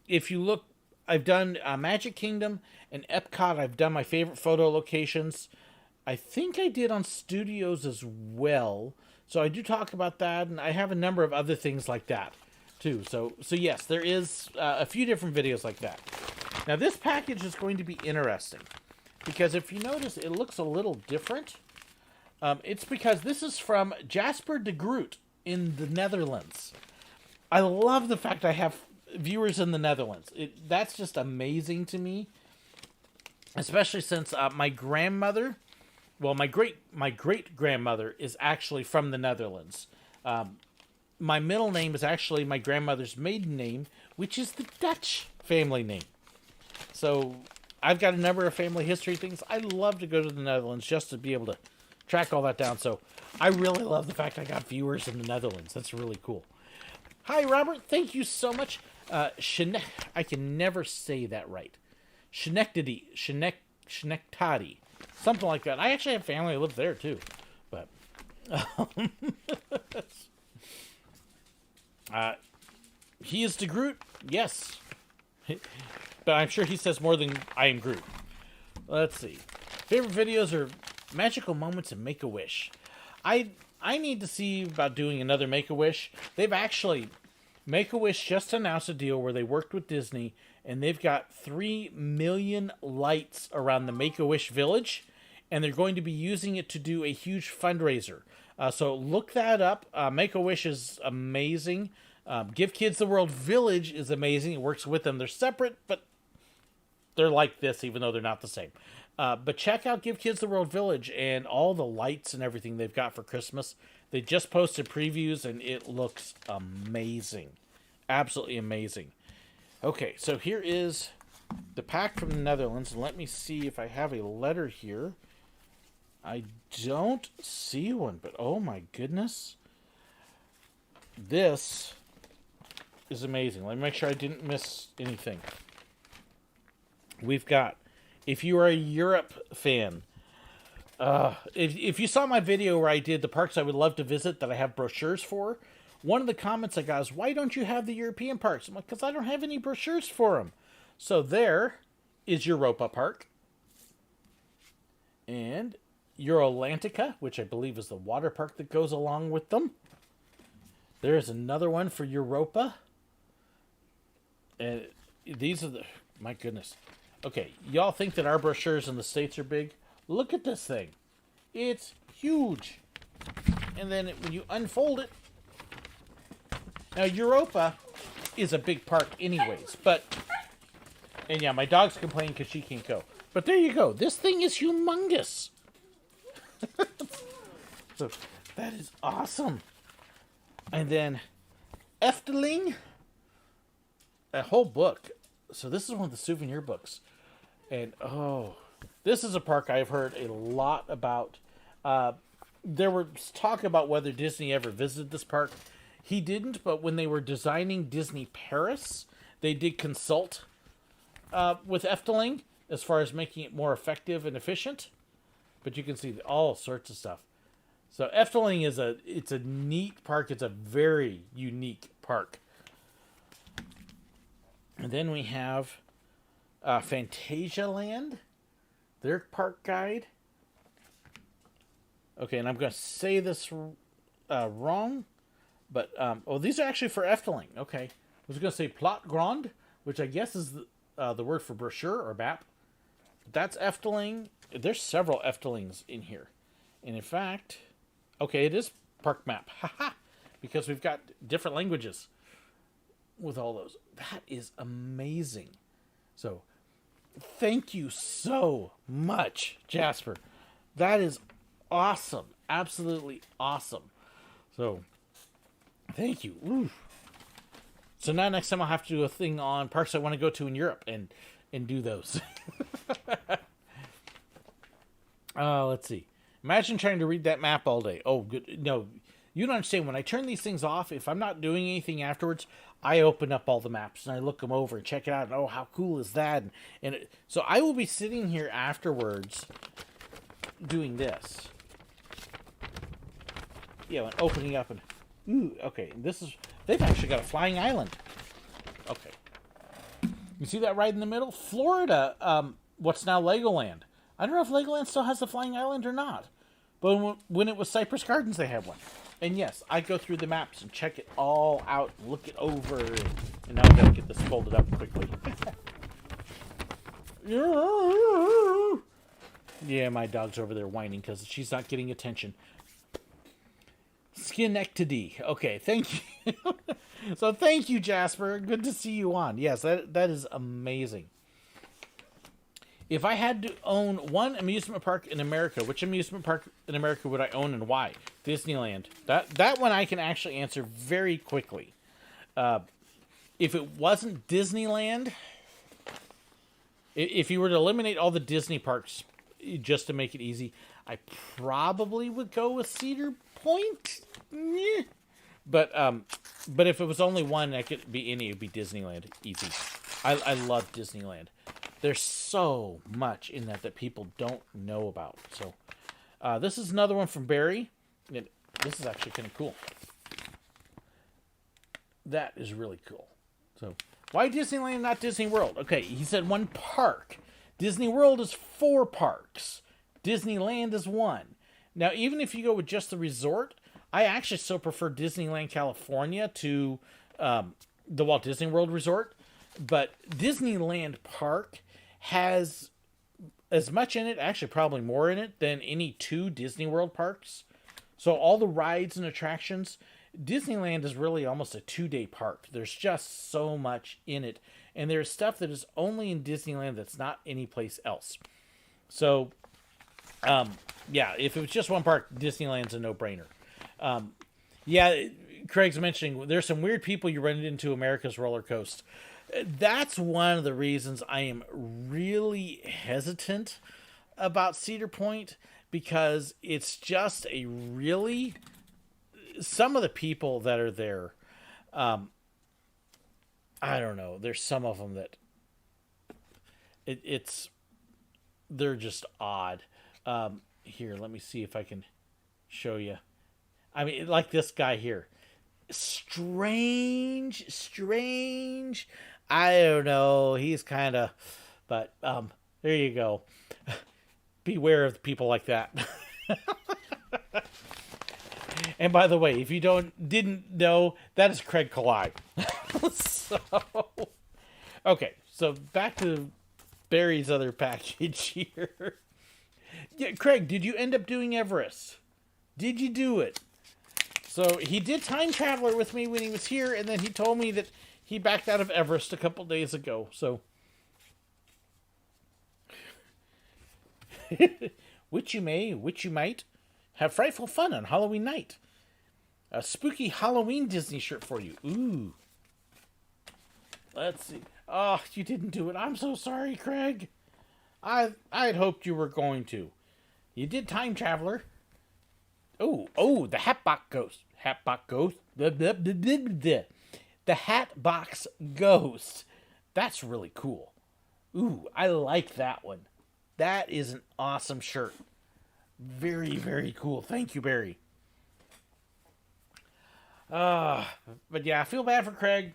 If you look, I've done Magic Kingdom and Epcot. I've done my favorite photo locations. I think I did on studios as well. So I do talk about that, and I have a number of other things like that too. So yes, there is a few different videos like that. Now this package is going to be interesting because if you notice, it looks a little different. It's because this is from Jasper de Groot in the Netherlands. I love the fact I have viewers in the Netherlands. That's just amazing to me, especially since my grandmother, well, my great grandmother is actually from the Netherlands. My middle name is actually my grandmother's maiden name, which is the Dutch family name. So I've got a number of family history things. I love to go to the Netherlands just to be able to track all that down. So I really love the fact I got viewers in the Netherlands. That's really cool. Hi, Robert. Thank you so much. I can never say that right. Schenectady. Something like that. I actually have family that lives there, too. But, he is the Groot? Yes. But I'm sure he says more than I am Groot. Let's see. Favorite videos are magical moments in Make-A-Wish. I need to see about doing another Make-A-Wish. They've actually... Make-A-Wish just announced a deal where they worked with Disney, and they've got 3 million lights around the Make-A-Wish village, and they're going to be using it to do a huge fundraiser. So look that up. Make-A-Wish is amazing. Give Kids the World Village is amazing. It works with them. They're separate, but they're like this, even though they're not the same. But check out Give Kids the World Village and all the lights and everything they've got for Christmas. They just posted previews, and it looks amazing. Absolutely amazing. Okay, so here is the pack from the Netherlands. And let me see if I have a letter here. I don't see one, but oh my goodness. This is amazing. Let me make sure I didn't miss anything. We've got, if you are a Europe fan, if you saw my video where I did the parks I would love to visit that I have brochures for, one of the comments I got is, why don't you have the European parks? I'm like, because I don't have any brochures for them. So there is Europa Park. And Eurolantica, which I believe is the water park that goes along with them. There's another one for Europa. And these are the... My goodness. Okay, y'all think that our brochures in the States are big? Look at this thing. It's huge. And then when you unfold it... Now, Europa is a big park anyways, but... And yeah, my dog's complaining because she can't go. But there you go. This thing is humongous. So, that is awesome. And then, Efteling. A whole book. So this is one of the souvenir books. And, oh... This is a park I've heard a lot about. There was talk about whether Disney ever visited this park. He didn't, but when they were designing Disney Paris, they did consult with Efteling as far as making it more effective and efficient. But you can see all sorts of stuff. So Efteling is it's a neat park. It's a very unique park. And then we have Phantasialand. Their park guide. Okay, and I'm going to say this wrong, but these are actually for Efteling. Okay, I was going to say Plot Grande, which I guess is the word for brochure or map. That's Efteling. There's several Eftelings in here, and in fact, okay, it is park map. Haha, because we've got different languages with all those. That is amazing. So. Thank you so much, Jasper. That is awesome. Absolutely awesome. So, thank you. Ooh. So now next time I'll have to do a thing on parks I want to go to in Europe and do those. Let's see. Imagine trying to read that map all day. Oh, good. No, you don't understand. When I turn these things off, if I'm not doing anything afterwards, I open up all the maps and I look them over and check it out. And, oh, how cool is that? So I will be sitting here afterwards doing this. Yeah, and opening up and... Ooh, okay, this is... They've actually got a flying island. Okay. You see that right in the middle? Florida, what's now Legoland. I don't know if Legoland still has the flying island or not. But when it was Cypress Gardens, they had one. And yes, I go through the maps and check it all out, look it over, and now I gotta get this folded up quickly. Yeah, my dog's over there whining because she's not getting attention. Schenectady. Okay, thank you. So thank you, Jasper. Good to see you on. Yes, that is amazing. If I had to own one amusement park in America, which amusement park in America would I own and why? Disneyland. That one I can actually answer very quickly. If it wasn't Disneyland, if you were to eliminate all the Disney parks just to make it easy, I probably would go with Cedar Point. Yeah. But if it was only one, that could be any. It'd be Disneyland. Easy. I love Disneyland. There's so much in that people don't know about. So, this is another one from Barry. This is actually kind of cool. That is really cool. So, why Disneyland, not Disney World? Okay, he said one park. Disney World is 4 parks. Disneyland is 1. Now, even if you go with just the resort, I actually still prefer Disneyland California to the Walt Disney World Resort. But Disneyland Park has as much in it, actually probably more in it, than any 2 Disney World parks. So all the rides and attractions, Disneyland is really almost a 2-day park. There's just so much in it. And there's stuff that is only in Disneyland that's not anyplace else. So, yeah, if it was just one park, Disneyland's a no-brainer. Yeah, Craig's mentioning there's some weird people you run into America's Roller Coaster. That's one of the reasons I am really hesitant about Cedar Point, because it's just a really... Some of the people that are there, I don't know. There's some of them that they're just odd. Here, let me see if I can show you. I mean, like this guy here. Strange. I don't know. He's kind of, but there you go. Beware of people like that. And by the way, if you didn't know, that is Craig Kalai. So, okay, so back to Barry's other package here. Yeah, Craig, did you end up doing Everest? Did you do it? So he did Time Traveler with me when he was here, and then he told me that he backed out of Everest a couple days ago. So, which you might have frightful fun on Halloween night. A spooky Halloween Disney shirt for you. Ooh. Let's see. Oh, you didn't do it. I'm so sorry, Craig. I'd hoped you were going to. You did Time Traveler. Oh, the Hatbox Ghost. The Hatbox Ghost. That's really cool. Ooh, I like that one. That is an awesome shirt. Very, very cool. Thank you, Barry. But yeah, I feel bad for Craig.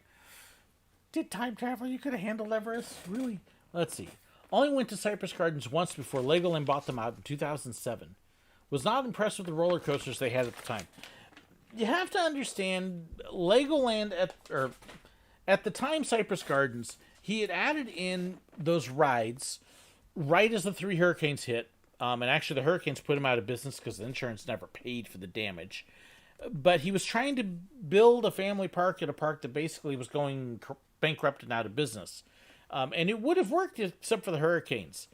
Did Time Travel? You could have handled Everest? Really? Let's see. Only went to Cypress Gardens once before Legoland bought them out in 2007. Was not impressed with the roller coasters they had at the time. You have to understand, Legoland at the time, Cypress Gardens, he had added in those rides right as the 3 hurricanes hit. And actually the hurricanes put him out of business because the insurance never paid for the damage. But he was trying to build a family park at a park that basically was going bankrupt and out of business. And it would have worked except for the hurricanes.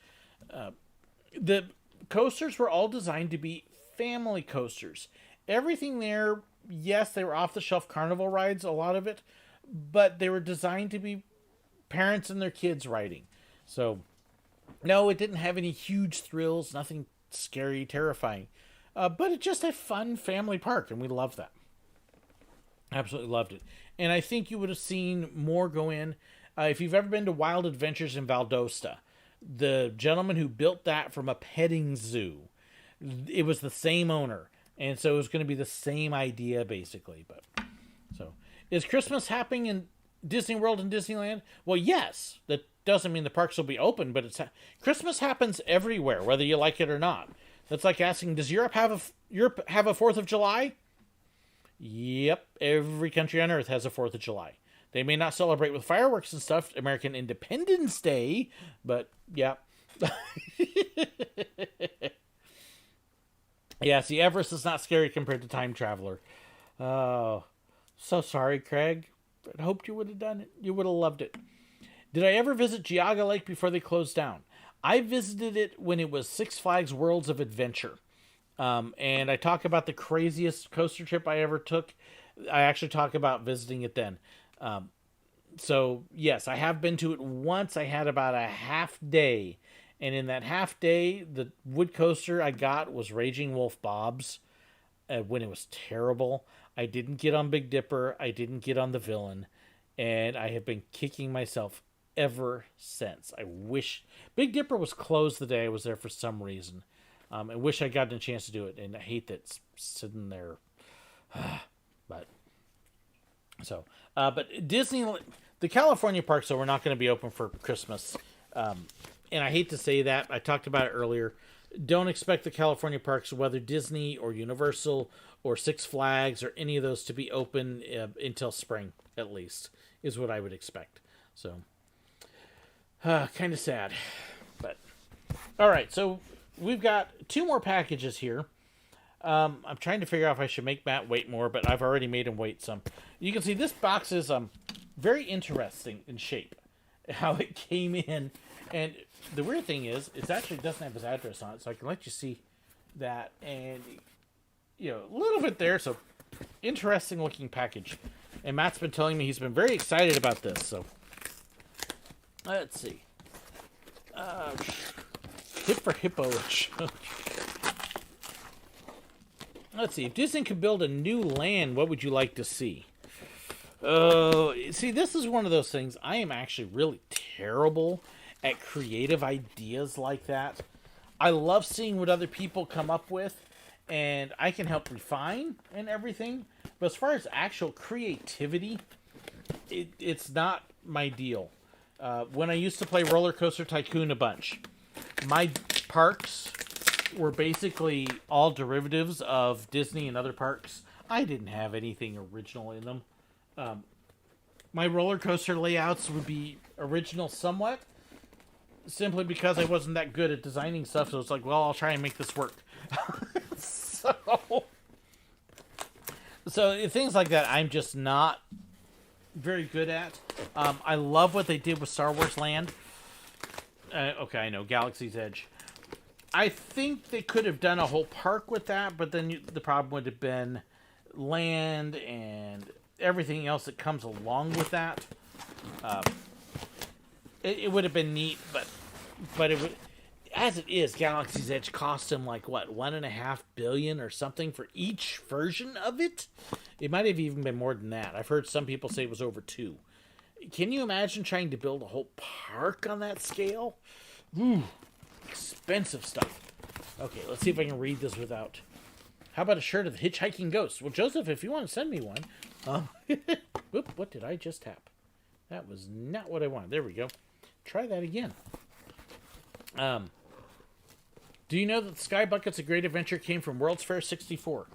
The coasters were all designed to be family coasters. Everything there, yes, they were off-the-shelf carnival rides, a lot of it. But they were designed to be parents and their kids riding. So, no, it didn't have any huge thrills, nothing scary, terrifying. But it's just a fun family park, and we loved that. Absolutely loved it. And I think you would have seen more go in. If you've ever been to Wild Adventures in Valdosta, the gentleman who built that from a petting zoo, it was the same owner. And so it was going to be the same idea, basically. But so, is Christmas happening in Disney World and Disneyland? Well, yes. The doesn't mean the parks will be open, but Christmas happens everywhere, whether you like it or not. That's like asking, does Europe have a 4th of July? Yep, every country on Earth has a 4th of July. They may not celebrate with fireworks and stuff, American Independence Day, but yeah. Yeah, see, Everest is not scary compared to Time Traveler. Oh, so sorry, Craig. I hoped you would have done it. You would have loved it. Did I ever visit Geauga Lake before they closed down? I visited it when it was Six Flags Worlds of Adventure. And I talk about the craziest coaster trip I ever took. I actually talk about visiting it then. So, yes, I have been to it once. I had about a half day. And in that half day, the wood coaster I got was Raging Wolf Bob's when it was terrible. I didn't get on Big Dipper. I didn't get on the Villain. And I have been kicking myself ever since. I wish... Big Dipper was closed the day I was there for some reason. I wish I'd gotten a chance to do it. And I hate that it's sitting there. But Disney... The California parks, though, are not going to be open for Christmas. And I hate to say that. I talked about it earlier. Don't expect the California parks, whether Disney or Universal or Six Flags or any of those, to be open until spring, at least, is what I would expect. So, kind of sad. But, all right. So, we've got 2 more packages here. I'm trying to figure out if I should make Matt wait more, but I've already made him wait some. You can see this box is very interesting in shape, how it came in. And the weird thing is, it actually doesn't have his address on it, so I can let you see that. And, you know, a little bit there, so interesting looking package. And Matt's been telling me he's been very excited about this, so let's see. Hip for hippo-ish. Let's see. If Disney could build a new land, what would you like to see? See, this is one of those things. I am actually really terrible at creative ideas like that. I love seeing what other people come up with, and I can help refine and everything. But as far as actual creativity, it's not my deal. When I used to play Roller Coaster Tycoon a bunch, my parks were basically all derivatives of Disney and other parks. I didn't have anything original in them. My roller coaster layouts would be original somewhat, simply because I wasn't that good at designing stuff, so it's like, well, I'll try and make this work. So things like that, I'm just not very good at. I love what they did with Star Wars Land. Okay, I know, Galaxy's Edge. I think they could have done a whole park with that, but then the problem would have been land and everything else that comes along with that. It would have been neat, but it would, as it is, Galaxy's Edge cost them like what, $1.5 billion or something for each version of it. It might have even been more than that. I've heard some people say it was over $2 billion. Can you imagine trying to build a whole park on that scale? Ooh, expensive stuff. Okay, let's see if I can read this without. How about a shirt of the Hitchhiking Ghost? Well, Joseph, if you want to send me one. Whoop, what did I just tap? That was not what I wanted. There we go. Try that again. Do you know that the Sky Buckets of Great Adventure came from World's Fair 64?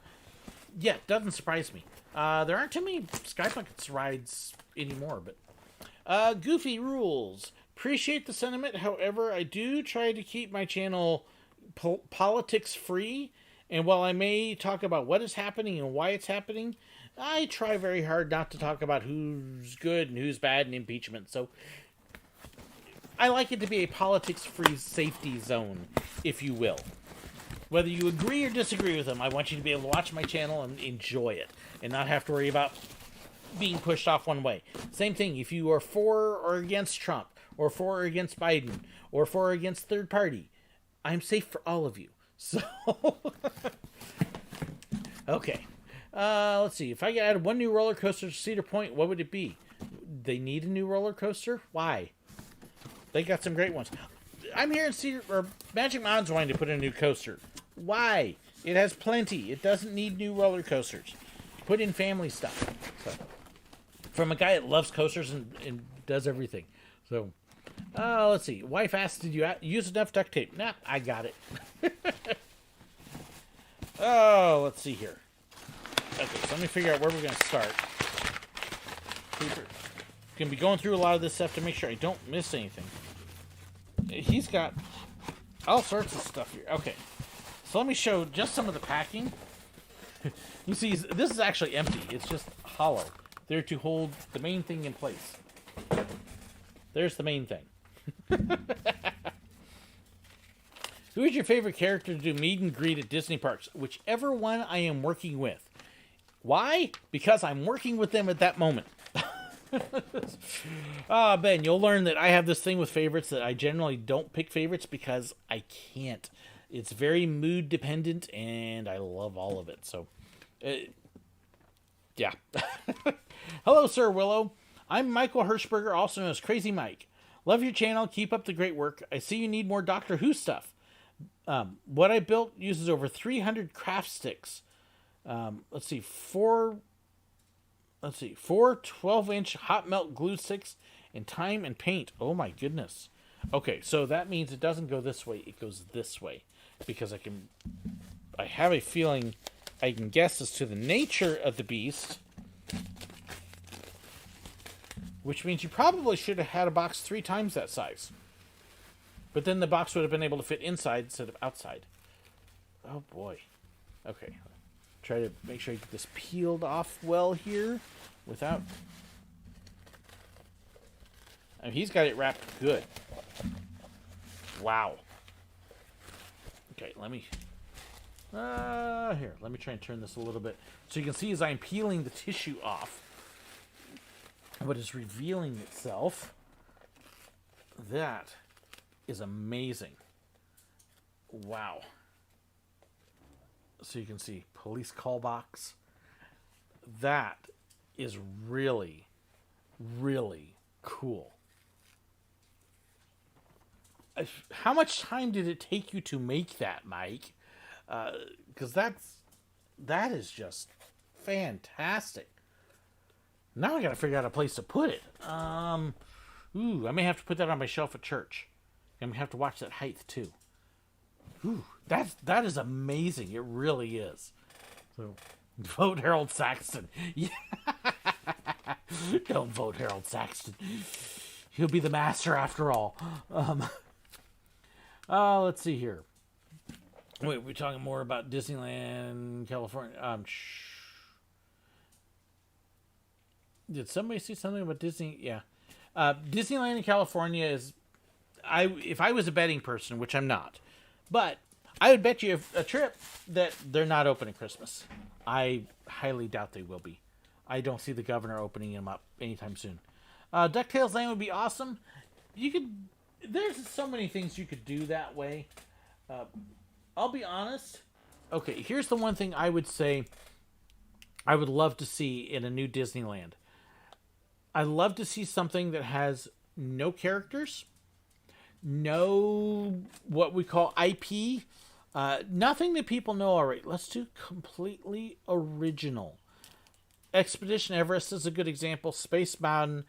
Yeah, doesn't surprise me. There aren't too many Sky Buckets rides anymore, but... Goofy Rules. Appreciate the sentiment. However, I do try to keep my channel politics free. And while I may talk about what is happening and why it's happening, I try very hard not to talk about who's good and who's bad in impeachment. So I like it to be a politics-free safety zone, if you will. Whether you agree or disagree with them, I want you to be able to watch my channel and enjoy it and not have to worry about being pushed off one way. Same thing, if you are for or against Trump, or for or against Biden, or for or against third party, I'm safe for all of you. So, okay. Let's see. If I could add one new roller coaster to Cedar Point, what would it be? They need a new roller coaster? Why? They got some great ones. I'm here in Magic Mountain's wanting to put in a new coaster. Why? It has plenty. It doesn't need new roller coasters. Put in family stuff. So, from a guy that loves coasters and does everything. So, Let's see. Wife asked, did you use enough duct tape? Nah, I got it. Oh, let's see here. Okay, so let me figure out where we're going to start. Going to be going through a lot of this stuff to make sure I don't miss anything. He's got all sorts of stuff here. Okay, so let me show just some of the packing. You see, this is actually empty. It's just hollow. There to hold the main thing in place. There's the main thing. Who is your favorite character to do meet and greet at Disney parks? Whichever one I am working with. Why? Because I'm working with them at that moment. Ben, you'll learn that I have this thing with favorites that I generally don't pick favorites because I can't. It's very mood dependent, and I love all of it. So, yeah. Hello, Sir Willow. I'm Michael Hirschberger, also known as Crazy Mike. Love your channel. Keep up the great work. I see you need more Doctor Who stuff. What I built uses over 300 craft sticks. Let's see, four 12-inch hot melt glue sticks and time and paint. Oh my goodness. Okay, so that means it doesn't go this way. It goes this way because I have a feeling I can guess as to the nature of the beast. Which means you probably should have had a box 3 times that size. But then the box would have been able to fit inside instead of outside. Oh boy. Okay. Try to make sure I get this peeled off well here without... I mean, he's got it wrapped good. Wow. Okay, let me... here, let me try and turn this a little bit. So you can see as I'm peeling the tissue off, what is revealing itself. That is amazing. Wow. So you can see police call box. That is really, really cool. How much time did it take you to make that, Mike? Because that is just fantastic. Now I gotta figure out a place to put it. I may have to put that on my shelf at church. I'm gonna have to watch that height too. Ooh, that is amazing. It really is. So, vote Harold Saxton. Yeah. Don't vote Harold Saxton. He'll be the master after all. Let's see here. Wait, we're talking more about Disneyland, California. Did somebody see something about Disney? Yeah. Disneyland in California is... if I was a betting person, which I'm not, but I would bet you a trip that they're not open at Christmas. I highly doubt they will be. I don't see the governor opening them up anytime soon. DuckTales Land would be awesome. There's so many things you could do that way. I'll be honest. Okay, here's the one thing I would say I would love to see in a new Disneyland. I'd love to see something that has no characters, no what we call IP, nothing that people know already. Let's do completely original. Expedition Everest is a good example. Space Mountain,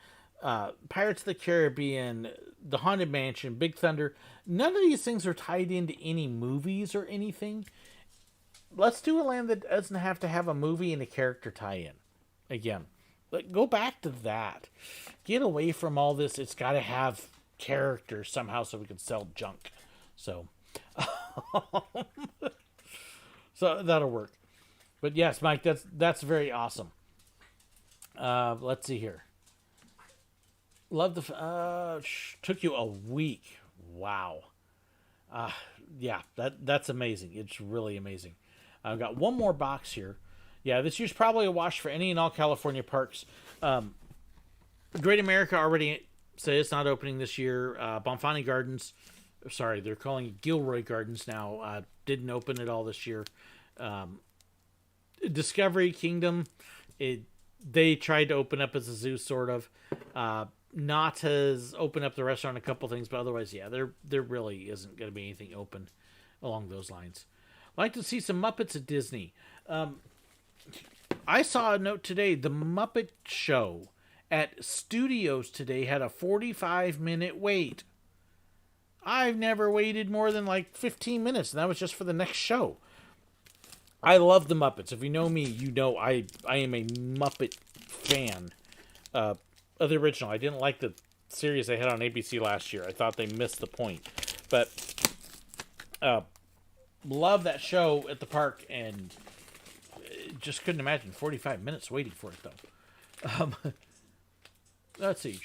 Pirates of the Caribbean, The Haunted Mansion, Big Thunder. None of these things are tied into any movies or anything. Let's do a land that doesn't have to have a movie and a character tie-in. Again, go back to that. Get away from all this. It's got to have characters somehow so we can sell junk. So that'll work. But yes, Mike, that's very awesome. Let's see here. Love the took you a week. Wow. Yeah, that's amazing. It's really amazing. I've got one more box here. Yeah, this year's probably a wash for any and all California parks. Great America already said it's not opening this year. Bonfani Gardens, sorry, they're calling it Gilroy Gardens now. Didn't open at all this year. Discovery Kingdom, they tried to open up as a zoo, sort of. Not has opened up the restaurant a couple things, but otherwise, yeah, there really isn't going to be anything open along those lines. I'd like to see some Muppets at Disney. I saw a note today. The Muppet Show at Studios today had a 45-minute wait. I've never waited more than like 15 minutes, and that was just for the next show. I love the Muppets. If you know me, you know I am a Muppet fan of the original. I didn't like the series they had on ABC last year. I thought they missed the point. But love that show at the park, and just couldn't imagine 45 minutes waiting for it, though. Let's see.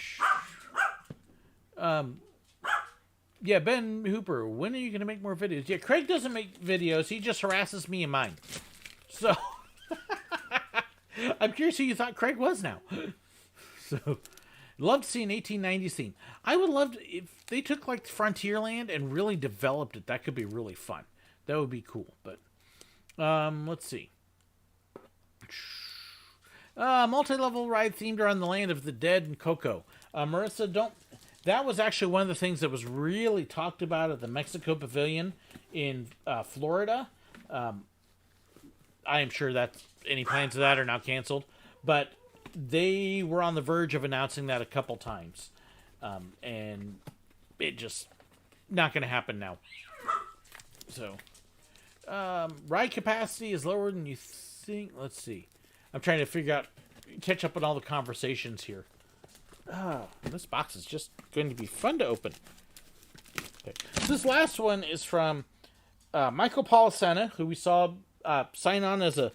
Yeah, Ben Hooper, when are you going to make more videos? Yeah, Craig doesn't make videos. He just harasses me and mine. So, I'm curious who you thought Craig was now. So, love to see an 1890s theme. I would love to, if they took like Frontierland and really developed it, that could be really fun. That would be cool. But, let's see. Multi-level ride themed around the land of the dead and Coco. Marissa, that was actually one of the things that was really talked about at the Mexico Pavilion in Florida. I am sure that any plans of that are now canceled, but they were on the verge of announcing that a couple times, and it just not going to happen now. So, ride capacity is lower than you think. Let's see. I'm trying to catch up on all the conversations here. This box is just going to be fun to open. Okay. This last one is from Michael Polisena, who we saw sign on as a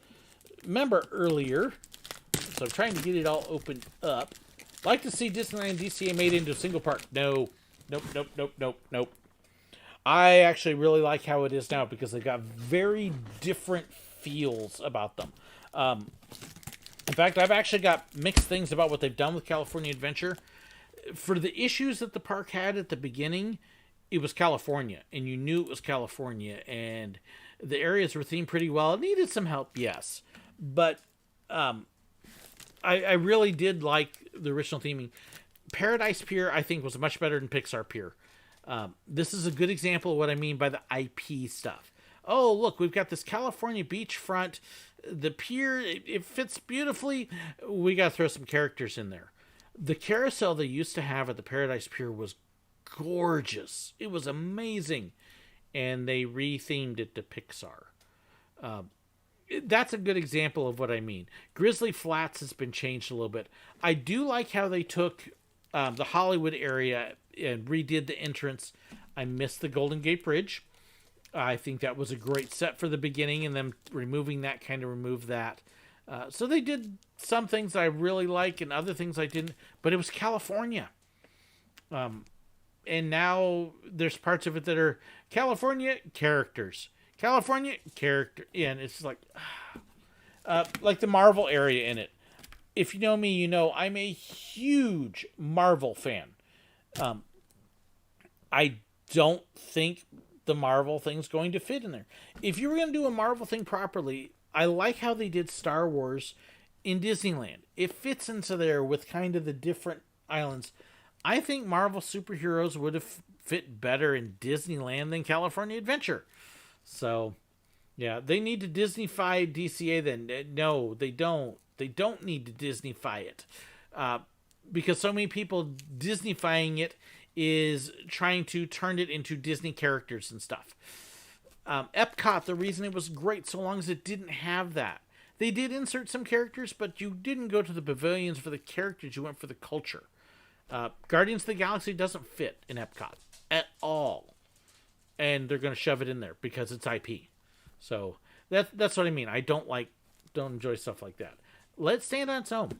member earlier. So I'm trying to get it all opened up. Like to see Disneyland DCA made into a single park. No. Nope. I actually really like how it is now because they've got very different feels about them. In fact, I've actually got mixed things about what they've done with California Adventure. For the issues that the park had at the beginning, it was California, and you knew it was California, and the areas were themed pretty well. It needed some help, yes, but I really did like the original theming. Paradise Pier, I think, was much better than Pixar Pier. This is a good example of what I mean by the IP stuff. Oh, look, we've got this California beachfront. The pier, it fits beautifully. We got to throw some characters in there. The carousel they used to have at the Paradise Pier was gorgeous. It was amazing. And they rethemed it to Pixar. That's a good example of what I mean. Grizzly Flats has been changed a little bit. I do like how they took the Hollywood area and redid the entrance. I missed the Golden Gate Bridge. I think that was a great set for the beginning, and them removing that kind of removed that. So they did some things I really like and other things I didn't, but it was California. And now there's parts of it that are California characters. California character. Yeah, and it's like the Marvel area in it. If you know me, you know I'm a huge Marvel fan. I don't think the Marvel thing's going to fit in there. If you were going to do a Marvel thing properly, I like how they did Star Wars in Disneyland. It fits into there with kind of the different islands. I think Marvel superheroes would have fit better in Disneyland than California Adventure. So, yeah, they need to Disneyfy DCA then. No, they don't. They don't need to Disneyfy it. Because so many people Disneyfying it is trying to turn it into Disney characters and stuff. Epcot, the reason it was great so long as it didn't have that. They did insert some characters, but you didn't go to the pavilions for the characters. You went for the culture. Guardians of the Galaxy doesn't fit in Epcot at all. And they're going to shove it in there because it's IP. So that's what I mean. I don't enjoy stuff like that. Let's stand on its own.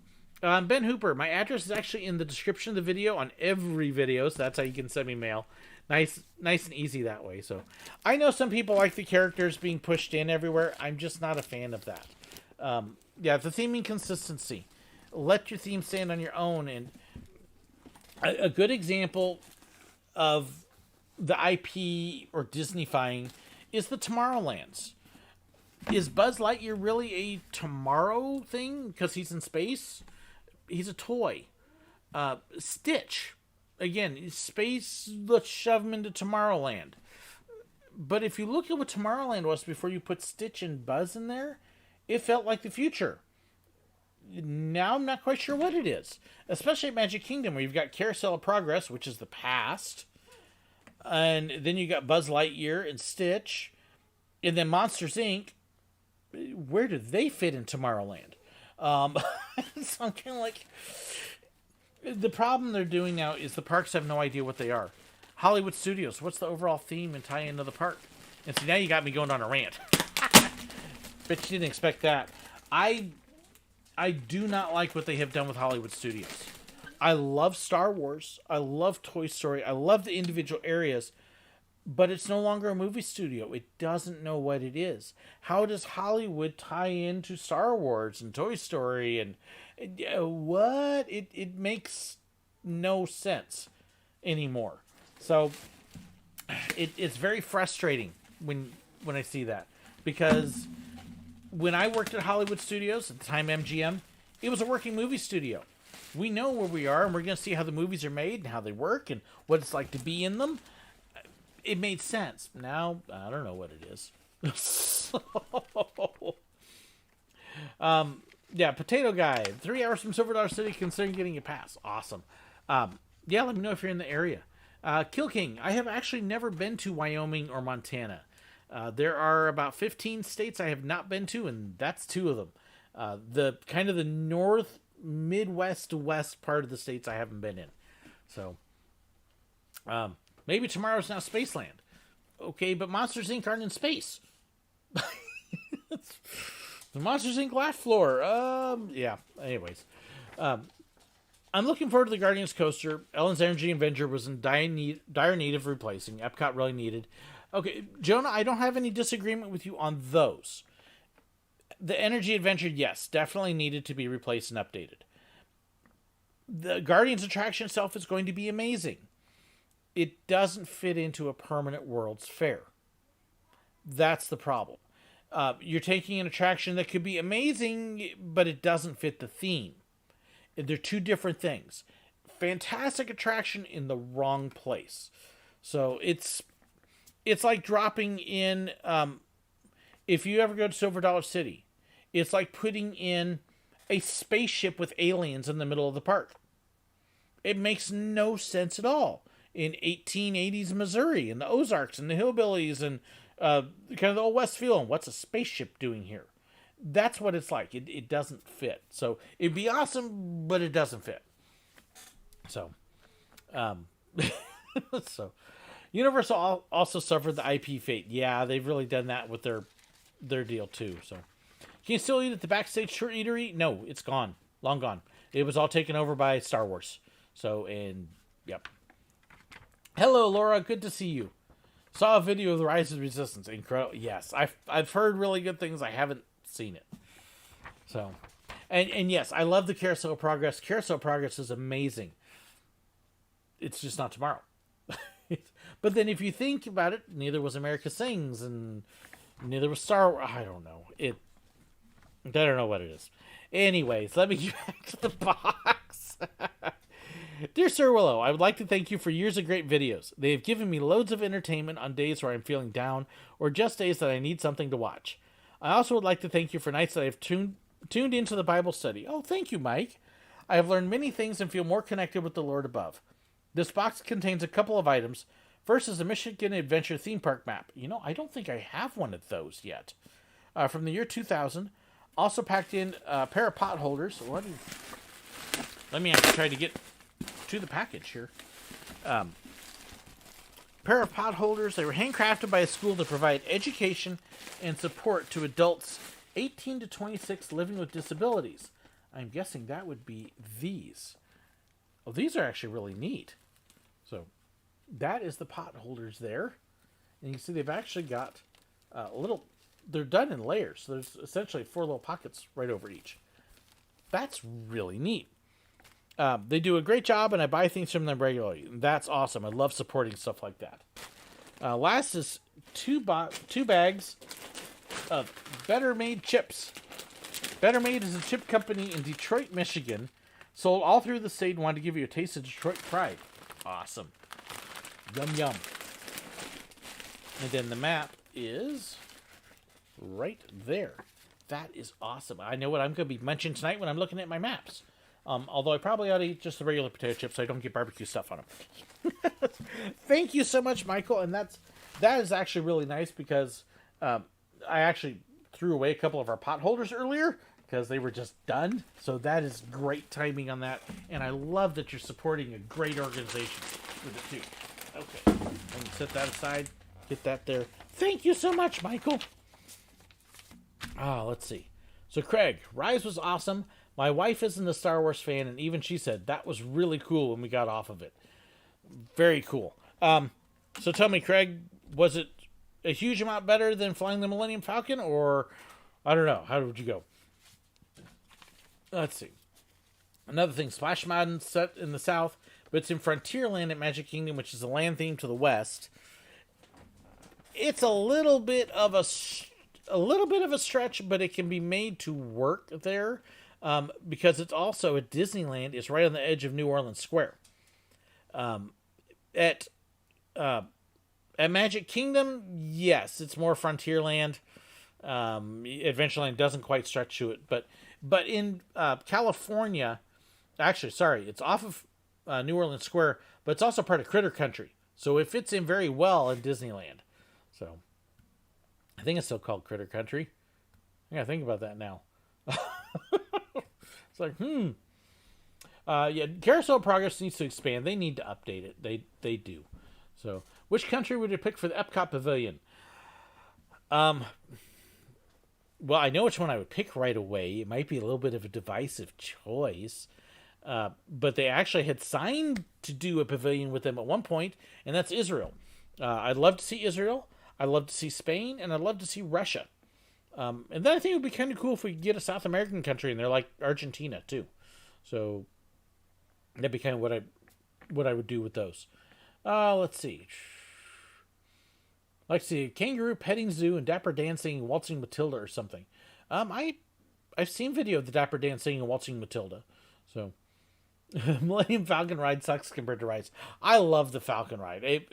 Ben Hooper, my address is actually in the description of the video on every video, so that's how you can send me mail. Nice and easy that way. So I know some people like the characters being pushed in everywhere. I'm just not a fan of that. Yeah, the theming consistency. Let your theme stand on your own. And a good example of the IP or Disneyfying is the Tomorrowlands. Is Buzz Lightyear really a tomorrow thing because he's in space? He's a toy. Stitch, again, space. Let's shove him into Tomorrowland. But if you look at what Tomorrowland was before you put Stitch and Buzz in there, it felt like the future. Now I'm not quite sure what it is, especially at Magic Kingdom where you've got Carousel of Progress, which is the past. And then you got Buzz Lightyear and Stitch. And then Monsters, Inc. Where do they fit in Tomorrowland? So I'm kind of like... The problem they're doing now is the parks have no idea what they are. Hollywood Studios, what's the overall theme and tie into the park? And so now you got me going on a rant. Bet you didn't expect that. I do not like what they have done with Hollywood Studios. I love Star Wars. I love Toy Story. I love the individual areas. But it's no longer a movie studio. It doesn't know what it is. How does Hollywood tie into Star Wars and Toy Story and what? It makes no sense anymore. So it's very frustrating when I see that, because when I worked at Hollywood Studios at the time MGM, it was a working movie studio. We know where we are, and we're going to see how the movies are made and how they work and what it's like to be in them. It made sense. Now, I don't know what it is. So, yeah, Potato Guy. 3 hours from Silver Dollar City, considering getting a pass. Awesome. Yeah, let me know if you're in the area. Kill King. I have actually never been to Wyoming or Montana. There are about 15 states I have not been to, and that's 2 of them. The kind of the north, midwest to west part of the states I haven't been in. So, maybe tomorrow's now Spaceland. Okay, but Monsters, Inc. aren't in space. The Monsters, Inc. laugh floor. Yeah, anyways. I'm looking forward to the Guardians coaster. Ellen's Energy Avenger was in dire need of replacing. Epcot really needed. Okay, Jonah, I don't have any disagreement with you on those. The Energy Adventure, yes, definitely needed to be replaced and updated. The Guardians attraction itself is going to be amazing. It doesn't fit into a permanent World's Fair. That's the problem. You're taking an attraction that could be amazing, but it doesn't fit the theme. They're 2 different things. Fantastic attraction in the wrong place. So it's like dropping in, if you ever go to Silver Dollar City, it's like putting in a spaceship with aliens in the middle of the park. It makes no sense at all. In 1880s Missouri, and the Ozarks, and the Hillbillies, and kind of the old West feel, and what's a spaceship doing here? That's what it's like. It doesn't fit. So it'd be awesome, but it doesn't fit. So, so Universal also suffered the IP fate. Yeah, they've really done that with their deal too. So, can you still eat at the backstage tour eatery? No, it's gone, long gone. It was all taken over by Star Wars. So, and yep. Hello, Laura. Good to see you. Saw a video of the Rise of the Resistance. Incredible. Yes, I've heard really good things. I haven't seen it. So, and yes, I love the Carousel of Progress. Carousel of Progress is amazing. It's just not tomorrow. But then if you think about it, neither was America Sings, and neither was Star Wars. I don't know. I don't know what it is. Anyways, let me get back to the box. Dear Sir Willow, I would like to thank you for years of great videos. They have given me loads of entertainment on days where I'm feeling down, or just days that I need something to watch. I also would like to thank you for nights that I have tuned into the Bible study. Oh, thank you, Mike. I have learned many things and feel more connected with the Lord above. This box contains a couple of items. First is a Michigan Adventure theme park map. You know, I don't think I have one of those yet. From the year 2000. Also packed in a pair of pot holders. Let me actually try to get to the package here. Pair of pot holders. They were handcrafted by a school to provide education and support to adults 18 to 26 living with disabilities. I'm guessing that would be these. Oh, these are actually really neat. So that is the pot holders there. And you can see they've actually got they're done in layers. So there's essentially 4 little pockets right over each. That's really neat. They do a great job, and I buy things from them regularly. That's awesome. I love supporting stuff like that. Last is two bags of Better Made chips. Better Made is a chip company in Detroit, Michigan. Sold all through the state and wanted to give you a taste of Detroit pride. Awesome. Yum, yum. And then the map is right there. That is awesome. I know what I'm going to be munching tonight when I'm looking at my maps. Although I probably ought to eat just the regular potato chips so I don't get barbecue stuff on them. Thank you so much, Michael. And that is actually really nice because I actually threw away a couple of our pot holders earlier because they were just done. So that is great timing on that. And I love that you're supporting a great organization with it too. Okay, let me set that aside. Get that there. Thank you so much, Michael. Let's see. So Craig, Rise was awesome. My wife isn't a Star Wars fan, and even she said that was really cool when we got off of it. Very cool. So tell me, Craig, was it a huge amount better than flying the Millennium Falcon, or I don't know? How would you go? Let's see. Another thing, Splash Mountain set in the south, but it's in Frontierland at Magic Kingdom, which is a land theme to the west. It's a little bit of a stretch, but it can be made to work there. Because it's also at Disneyland. It's right on the edge of New Orleans Square. At Magic Kingdom, yes, it's more Frontierland. Adventureland doesn't quite stretch to it, but in California, actually, sorry, it's off of New Orleans Square, but it's also part of Critter Country, so it fits in very well in Disneyland. So I think it's still called Critter Country. I gotta think about that now. It's like, yeah, Carousel Progress needs to expand. They need to update it. They do. So, which country would you pick for the Epcot Pavilion? Well, I know which one I would pick right away. It might be a little bit of a divisive choice. But they actually had signed to do a pavilion with them at one point, and that's Israel. I'd love to see Israel. I'd love to see Spain, and I'd love to see Russia. And then I think it would be kind of cool if we could get a South American country in there, like Argentina too. So that'd be kind of what I would do with those. Let's see. Like to see a kangaroo petting zoo and Dapper Dan singing Waltzing Matilda or something. I've seen video of the Dapper Dan singing Waltzing Matilda. So Millennium Falcon ride sucks compared to Rise. I love the Falcon ride.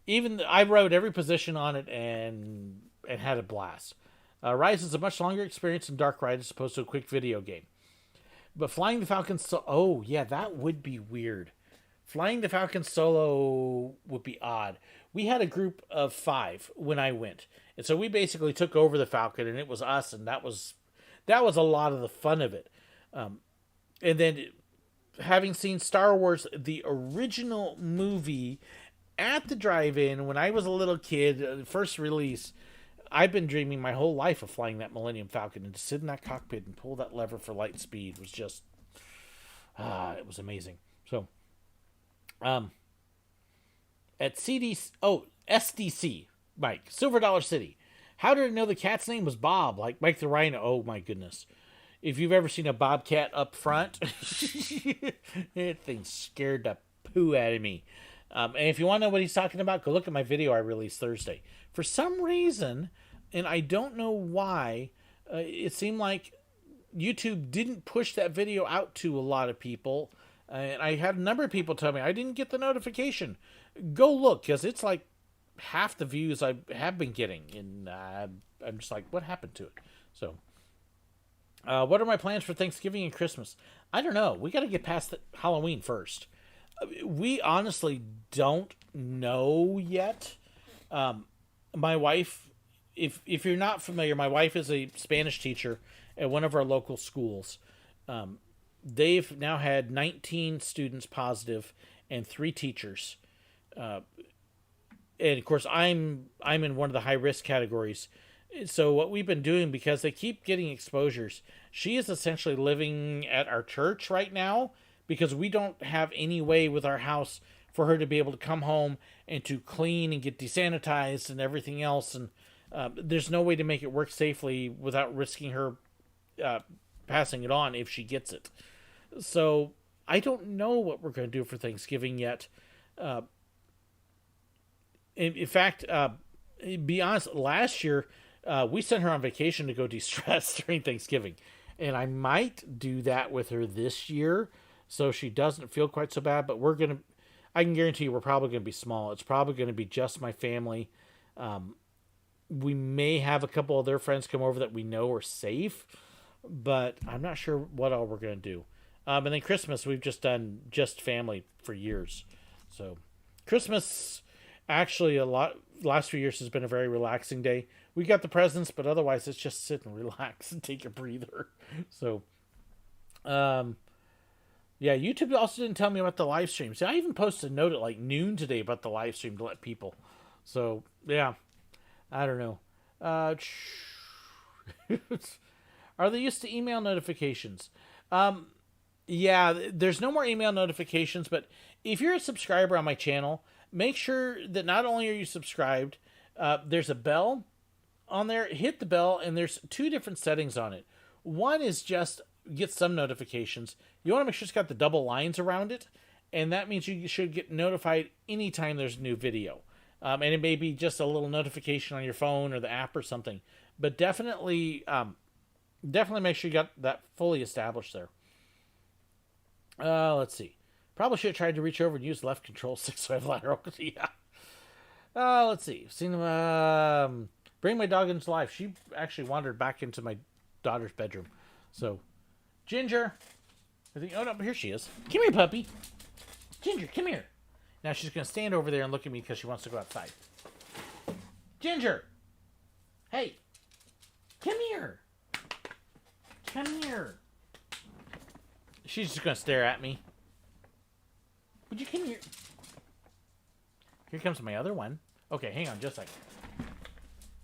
Even I rode every position on it and had a blast. Rise is a much longer experience than Dark Ride as opposed to a quick video game. But flying the Falcon oh yeah, that would be weird. Flying the Falcon solo would be odd. We had a group of 5 when I went, and so we basically took over the Falcon, and it was us, and that was a lot of the fun of it. And then having seen Star Wars, the original movie, at the drive-in when I was a little kid, first release, I've been dreaming my whole life of flying that Millennium Falcon, and to sit in that cockpit and pull that lever for light speed was just, it was amazing. So, at SDC, Mike, Silver Dollar City. How did I know the cat's name was Bob, like Mike the Rhino? Oh my goodness. If you've ever seen a bobcat up front, that thing scared the poo out of me. And if you want to know what he's talking about, go look at my video I released Thursday. For some reason, and I don't know why, it seemed like YouTube didn't push that video out to a lot of people. And I had a number of people tell me I didn't get the notification. Go look, because it's like half the views I have been getting. And I'm just like, what happened to it? So, what are my plans for Thanksgiving and Christmas? I don't know. We got to get past Halloween first. We honestly don't know yet. My wife, if you're not familiar, my wife is a Spanish teacher at one of our local schools. They've now had 19 students positive and 3 teachers. And of course, I'm in one of the high risk categories. So what we've been doing, because they keep getting exposures, she is essentially living at our church right now, because we don't have any way with our house for her to be able to come home and to clean and get desanitized and everything else. And there's no way to make it work safely without risking her passing it on if she gets it. So I don't know what we're going to do for Thanksgiving yet. In fact, be honest, last year we sent her on vacation to go de-stress during Thanksgiving. And I might do that with her this year, so she doesn't feel quite so bad, but I can guarantee you we're probably going to be small. It's probably going to be just my family. We may have a couple of their friends come over that we know are safe, but I'm not sure what all we're going to do. And then Christmas, we've just done just family for years. So Christmas, actually, last few years has been a very relaxing day. We got the presents, but otherwise it's just sit and relax and take a breather. So, yeah, YouTube also didn't tell me about the live stream. See, I even posted a note at like noon today about the live stream to let people. So, yeah, I don't know. Are they used to email notifications? Yeah, there's no more email notifications, but if you're a subscriber on my channel, make sure that not only are you subscribed, there's a bell on there. Hit the bell, and there's 2 different settings on it. One is just get some notifications. You want to make sure it's got the double lines around it, and that means you should get notified anytime there's a new video. And it may be just a little notification on your phone or the app or something, but definitely make sure you got that fully established there. Let's see. Probably should have tried to reach over and use left control 6 so I have lateral. Yeah. Let's see. Seen bring my dog into life. She actually wandered back into my daughter's bedroom. So, Ginger. I think. Oh no, here she is. Come here, puppy. Ginger, come here. Now she's gonna stand over there and look at me because she wants to go outside. Ginger. Hey. Come here. Come here. She's just gonna stare at me. Would you come here? Here comes my other one. Okay, hang on just a second.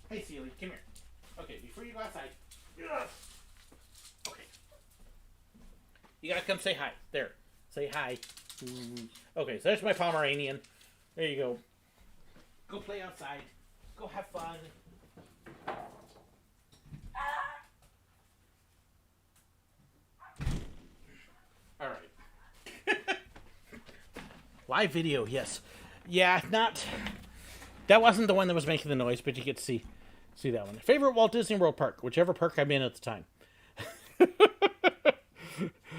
Hey, Sealy, come here. Okay, before you go outside. Okay. You gotta come say hi. There. Say hi. Okay, so there's my Pomeranian. There you go. Go play outside. Go have fun. All right. Live video, yes. Yeah, that wasn't the one that was making the noise, but you get to see that one. Favorite Walt Disney World park, whichever park I'm in at the time.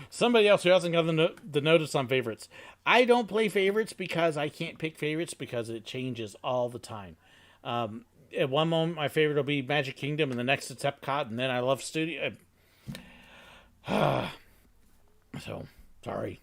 Somebody else who hasn't gotten the notice on favorites. I don't play favorites because I can't pick favorites because it changes all the time. At one moment, my favorite will be Magic Kingdom, and the next it's Epcot, and then I love Studio. So, sorry.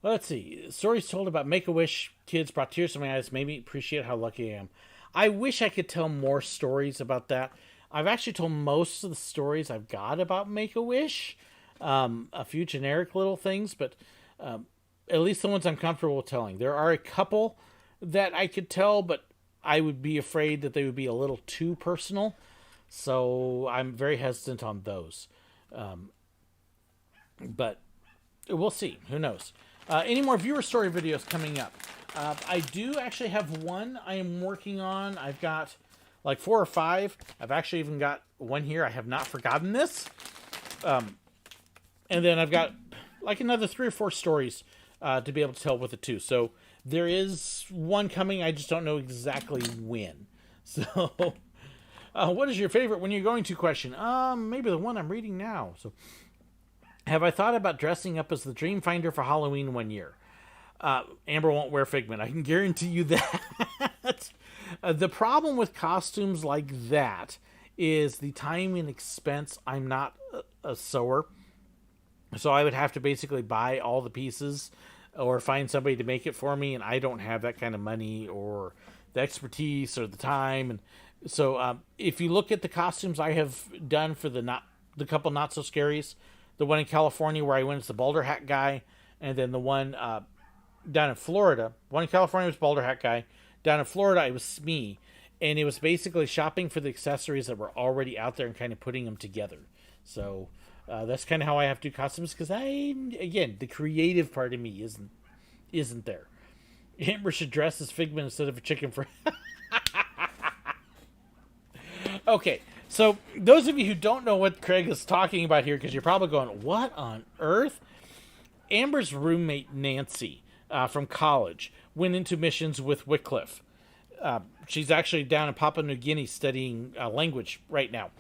Let's see. Stories told about Make-A-Wish kids brought tears to my eyes, made me appreciate how lucky I am. I wish I could tell more stories about that. I've actually told most of the stories I've got about Make-A-Wish. A few generic little things, but at least the ones I'm comfortable with telling. There are a couple that I could tell, but I would be afraid that they would be a little too personal. So I'm very hesitant on those. But we'll see. Who knows? Any more viewer story videos coming up? I do actually have one I am working on. I've got like 4 or 5. I've actually even got one here. I have not forgotten this. And then I've got like another 3 or 4 stories to be able to tell with it too. So there is one coming. I just don't know exactly when. So what is your favorite when you're going to question? Maybe the one I'm reading now. So have I thought about dressing up as the Dream Finder for Halloween one year? Amber won't wear Figment. I can guarantee you that. The problem with costumes like that is the time and expense. I'm not a sewer. So I would have to basically buy all the pieces or find somebody to make it for me. And I don't have that kind of money or the expertise or the time. And so if you look at the costumes I have done for the couple Not So Scaries, the one in California where I went as the Boulder Hat guy, and then the one down in Florida. One in California was Boulder Hat guy. Down in Florida, it was Smee. And it was basically shopping for the accessories that were already out there and kind of putting them together. So that's kind of how I have to do costumes, because again, the creative part of me isn't there. Amber should dress as Figment instead of a chicken fry. Okay, so those of you who don't know what Craig is talking about here, because you're probably going, what on earth? Amber's roommate, Nancy, from college, went into missions with Wycliffe. She's actually down in Papua New Guinea studying language right now.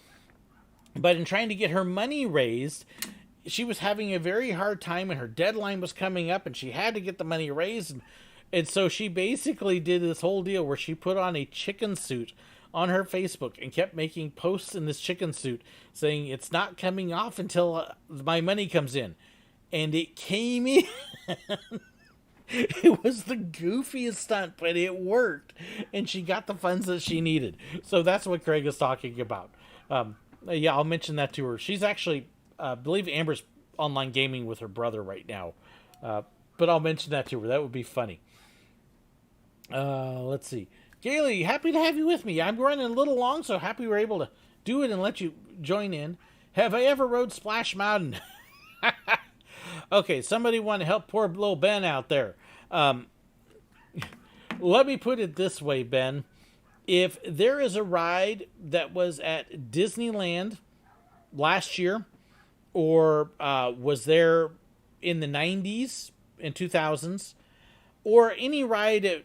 But in trying to get her money raised, she was having a very hard time, and her deadline was coming up, and she had to get the money raised. And so she basically did this whole deal where she put on a chicken suit on her Facebook and kept making posts in this chicken suit saying it's not coming off until my money comes in. And it came in. It was the goofiest stunt, but it worked. And she got the funds that she needed. So that's what Craig is talking about. Yeah, I'll mention that to her. She's actually, I believe Amber's online gaming with her brother right now. But I'll mention that to her. That would be funny. Let's see. Gailey, happy to have you with me. I'm running a little long, so happy we're able to do it and let you join in. Have I ever rode Splash Mountain? Okay, somebody want to help poor little Ben out there. Let me put it this way, Ben. If there is a ride that was at Disneyland last year or was there in the 90s and 2000s, or any ride at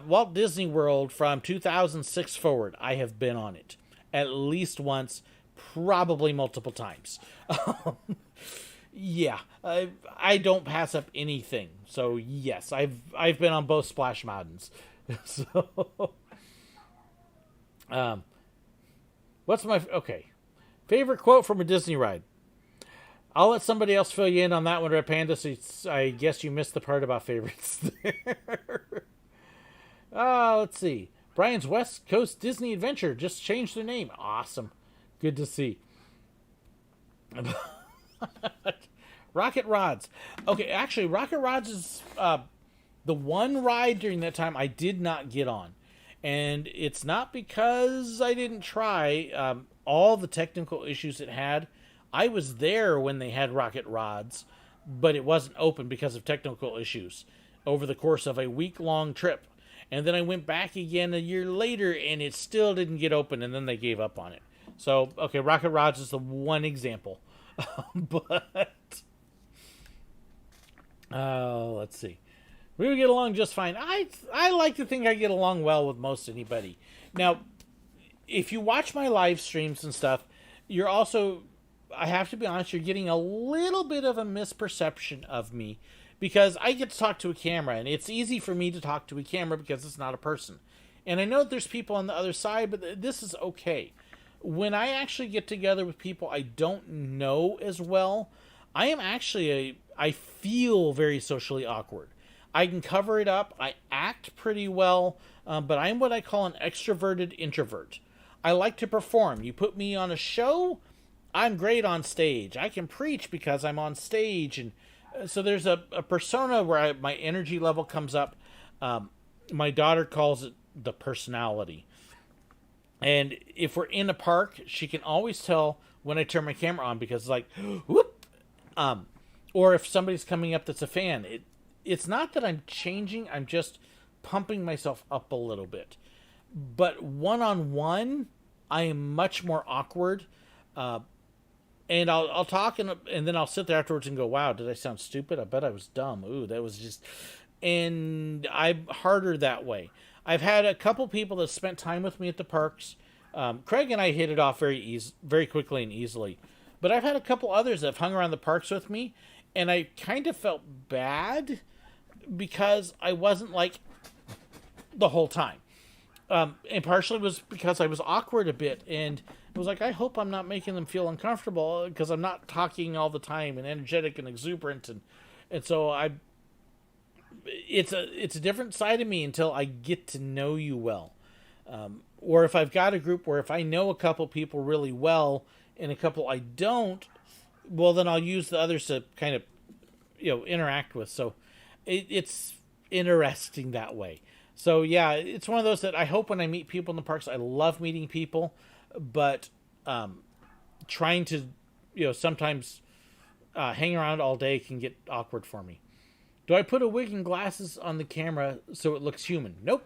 Walt Disney World from 2006 forward, I have been on it at least once, probably multiple times. Yeah, I don't pass up anything. So yes, I've been on both Splash Mountains. So, what's my favorite quote from a Disney ride? I'll let somebody else fill you in on that one, Red Panda. So I guess you missed the part about favorites there. Let's see. Brian's West Coast Disney Adventure just changed their name. Awesome, good to see. Rocket Rods. Okay, actually, Rocket Rods is the one ride during that time I did not get on. And it's not because I didn't try. All the technical issues it had, I was there when they had Rocket Rods, but it wasn't open because of technical issues over the course of a week-long trip. And then I went back again a year later, and it still didn't get open, and then they gave up on it. So, okay, Rocket Rods is the one example. But let's see. We get along just fine. I like to think I get along well with most anybody. Now, if you watch my live streams and stuff, you're also, I have to be honest, you're getting a little bit of a misperception of me because I get to talk to a camera, and it's easy for me to talk to a camera because it's not a person. And I know there's people on the other side, but this is okay. When I actually get together with people I don't know as well, I am actually I feel very socially awkward. I can cover it up. I act pretty well, but I'm what I call an extroverted introvert. I like to perform. You put me on a show, I'm great on stage. I can preach because I'm on stage. And so there's a persona where my energy level comes up. My daughter calls it the personality. And if we're in a park, she can always tell when I turn my camera on because it's like, whoop. Or if somebody's coming up that's a fan, it's not that I'm changing, I'm just pumping myself up a little bit. But one-on-one, I am much more awkward. And I'll talk and then I'll sit there afterwards and go, wow, did I sound stupid? I bet I was dumb. Ooh, that was just... And I'm harder that way. I've had a couple people that spent time with me at the parks. Craig and I hit it off very quickly and easily. But I've had a couple others that have hung around the parks with me, and I kind of felt bad because I wasn't like the whole time. And partially was because I was awkward a bit, and it was like, I hope I'm not making them feel uncomfortable because I'm not talking all the time and energetic and exuberant, and so it's a different side of me until I get to know you well. Or if I've got a group where if I know a couple people really well and a couple I don't, well, then I'll use the others to kind of, interact with. So it's interesting that way. So yeah, it's one of those that I hope when I meet people in the parks, I love meeting people, but trying to, sometimes hang around all day can get awkward for me. Do I put a wig and glasses on the camera so it looks human? Nope,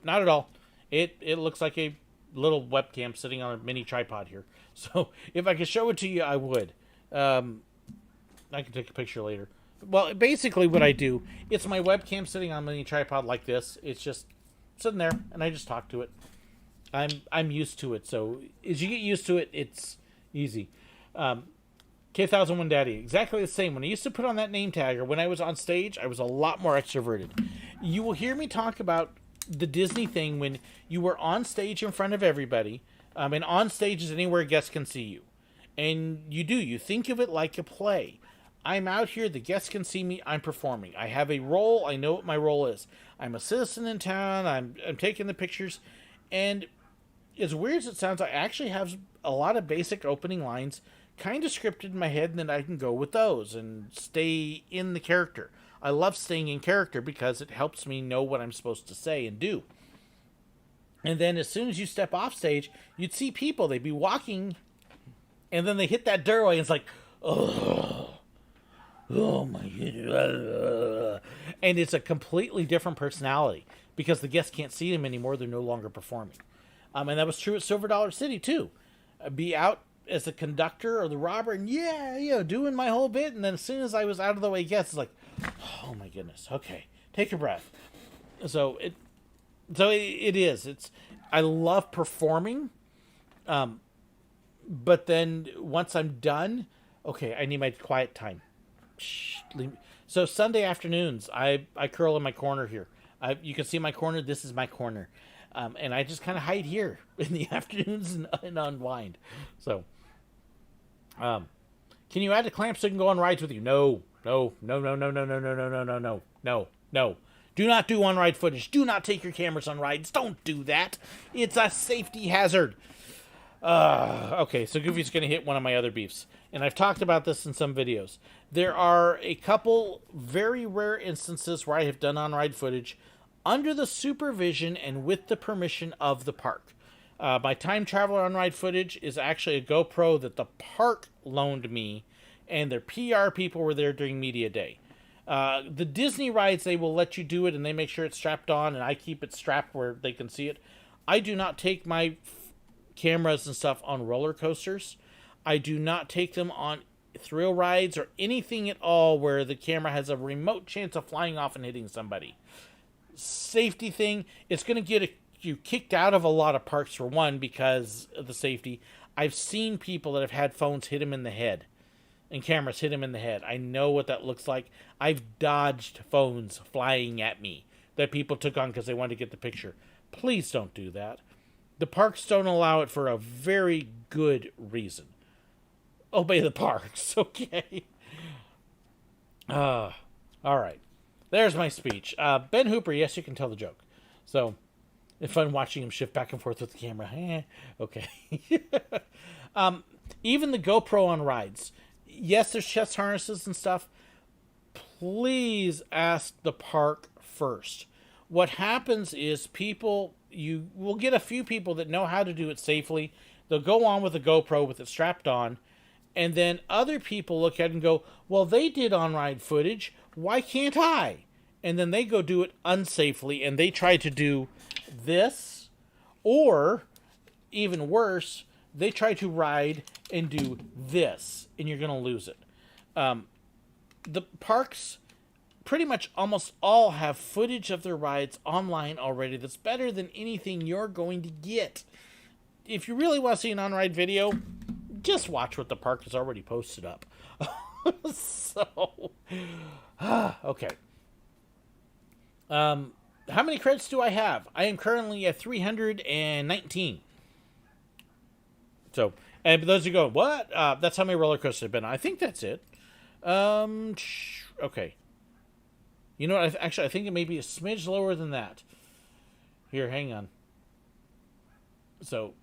not at all. It looks like a little webcam sitting on a mini tripod here. So if I could show it to you, I would. I can take a picture later. Well, basically what I do, it's my webcam sitting on a mini tripod like this. It's just sitting there, and I just talk to it. I'm used to it. So as you get used to it, it's easy. K1001 Daddy, exactly the same. When I used to put on that name tag, or when I was on stage, I was a lot more extroverted. You will hear me talk about the Disney thing when you were on stage in front of everybody. And on stage is anywhere guests can see you. And you think of it like a play. I'm out here, the guests can see me, I'm performing. I have a role, I know what my role is. I'm a citizen in town, I'm taking the pictures. And as weird as it sounds, I actually have a lot of basic opening lines kind of scripted in my head, and then I can go with those and stay in the character. I love staying in character because it helps me know what I'm supposed to say and do. And then as soon as you step off stage, you'd see people, they'd be walking, and then they hit that doorway, and it's like, oh my goodness. And it's a completely different personality because the guests can't see them anymore. They're no longer performing. And that was true at Silver Dollar City, too. I'd be out as the conductor or the robber and, doing my whole bit. And then as soon as I was out of the way, guests, it's like, oh, my goodness. Okay, take a breath. So it is. I love performing. But then once I'm done, okay, I need my quiet time. So Sunday afternoons, I curl in my corner here. You can see my corner. This is my corner. And I just kind of hide here in the afternoons and unwind. So, can you add a clamp so I can go on rides with you? No. Do not do on-ride footage. Do not take your cameras on rides. Don't do that. It's a safety hazard. Okay, so Goofy's going to hit one of my other beefs. And I've talked about this in some videos. There are a couple very rare instances where I have done on-ride footage under the supervision and with the permission of the park. My time traveler on-ride footage is actually a GoPro that the park loaned me, and their PR people were there during media day. The Disney rides, they will let you do it, and they make sure it's strapped on, and I keep it strapped where they can see it. I do not take my cameras and stuff on roller coasters. I do not take them on thrill rides or anything at all where the camera has a remote chance of flying off and hitting somebody. Safety thing, it's going to get you kicked out of a lot of parks for one because of the safety. I've seen people that have had phones hit them in the head and cameras hit them in the head. I know what that looks like. I've dodged phones flying at me that people took on because they wanted to get the picture. Please don't do that. The parks don't allow it for a very good reason. Obey the parks, okay? All right. There's my speech. Ben Hooper, yes, you can tell the joke. So, it's fun watching him shift back and forth with the camera. Okay. Even the GoPro on rides. Yes, there's chest harnesses and stuff. Please ask the park first. What happens is you will get a few people that know how to do it safely. They'll go on with a GoPro with it strapped on. And then other people look at it and go, well, they did on-ride footage. Why can't I? And then they go do it unsafely, and they try to do this. Or, even worse, they try to ride and do this, and you're going to lose it. The parks, pretty much almost all have footage of their rides online already that's better than anything you're going to get. If you really want to see an on-ride video, just watch what the park has already posted up. So, okay. How many credits do I have? I am currently at 319. So, and those who go, what? That's how many roller coasters have been. I think that's it. Okay. You know what? Actually, I think it may be a smidge lower than that. Here, hang on. So,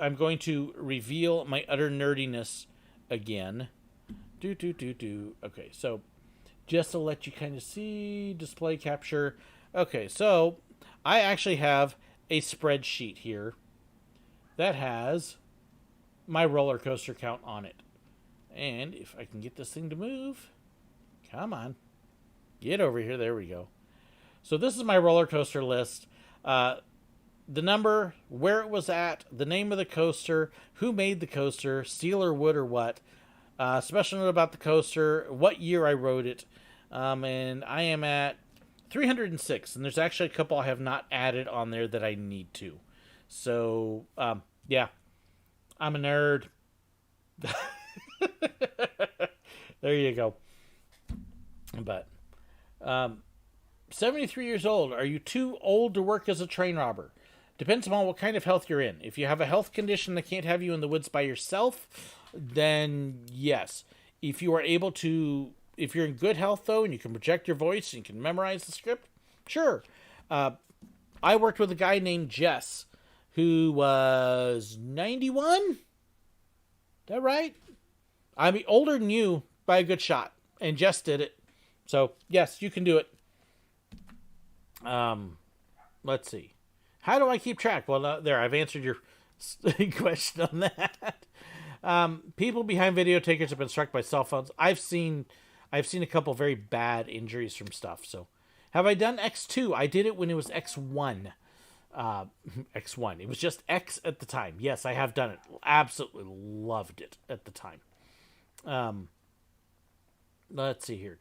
I'm going to reveal my utter nerdiness again. Okay, so just to let you kind of see, display capture. Okay, so I actually have a spreadsheet here that has my roller coaster count on it. And if I can get this thing to move, come on, get over here. There we go. So this is my roller coaster list. The number, where it was at, the name of the coaster, who made the coaster, steel or wood or what, special note about the coaster, what year I rode it, and I am at 306, and there's actually a couple I have not added on there that I need to. So, yeah, I'm a nerd. There you go. But, 73 years old. Are you too old to work as a train robber? Depends upon what kind of health you're in. If you have a health condition that can't have you in the woods by yourself, then yes. If you are able to, if you're in good health though, and you can project your voice and you can memorize the script, sure. I worked with a guy named Jess who was 91. Is that right? I mean, older than you by a good shot. And Jess did it. So, yes, you can do it. Let's see. How do I keep track? Well, there, I've answered your question on that. People behind video takers have been struck by cell phones. I've seen a couple very bad injuries from stuff. So, have I done X2? I did it when it was X1. X1. It was just X at the time. Yes, I have done it. Absolutely loved it at the time. Let's see here.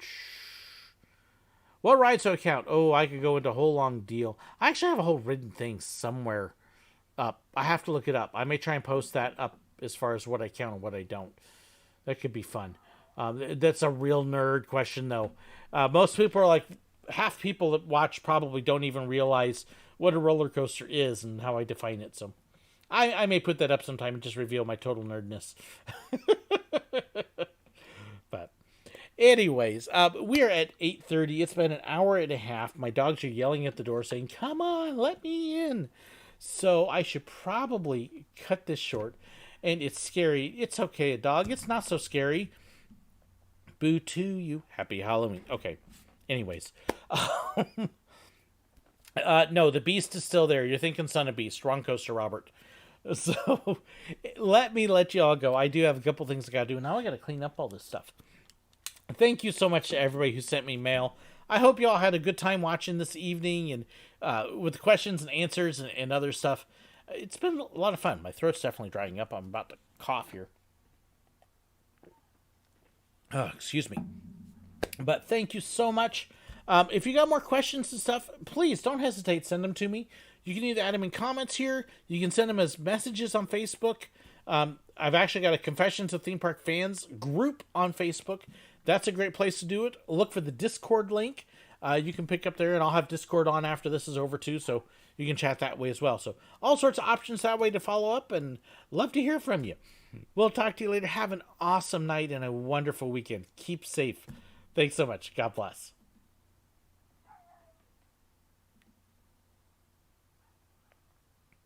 What rides do I count? Oh, I could go into a whole long deal. I actually have a whole written thing somewhere up. I have to look it up. I may try and post that up as far as what I count and what I don't. That could be fun. That's a real nerd question, though. Most people are like, half people that watch probably don't even realize what a roller coaster is and how I define it. So I may put that up sometime and just reveal my total nerdness. But anyways, we are at 8:30. It's been an hour and a half. My dogs are yelling at the door saying, come on, let me in. So I should probably cut this short. And it's scary. It's okay, dog. It's not so scary. Boo to you. Happy Halloween. Okay. Anyways. No, the beast is still there. You're thinking Son of Beast. Wrong coaster, Robert. So let me let you all go. I do have a couple things I got to do. Now I got to clean up all this stuff. Thank you so much to everybody who sent me mail. I hope you all had a good time watching this evening and with the questions and answers and other stuff. It's been a lot of fun. My throat's definitely drying up. I'm about to cough here. Oh, excuse me. But thank you so much. If you got more questions and stuff, please don't hesitate. Send them to me. You can either add them in comments here. You can send them as messages on Facebook. I've actually got a Confessions of Theme Park Fans group on Facebook. That's a great place to do it. Look for the Discord link. You can pick up there, and I'll have Discord on after this is over too, so you can chat that way as well. So all sorts of options that way to follow up, and love to hear from you. We'll talk to you later. Have an awesome night and a wonderful weekend. Keep safe. Thanks so much. God bless.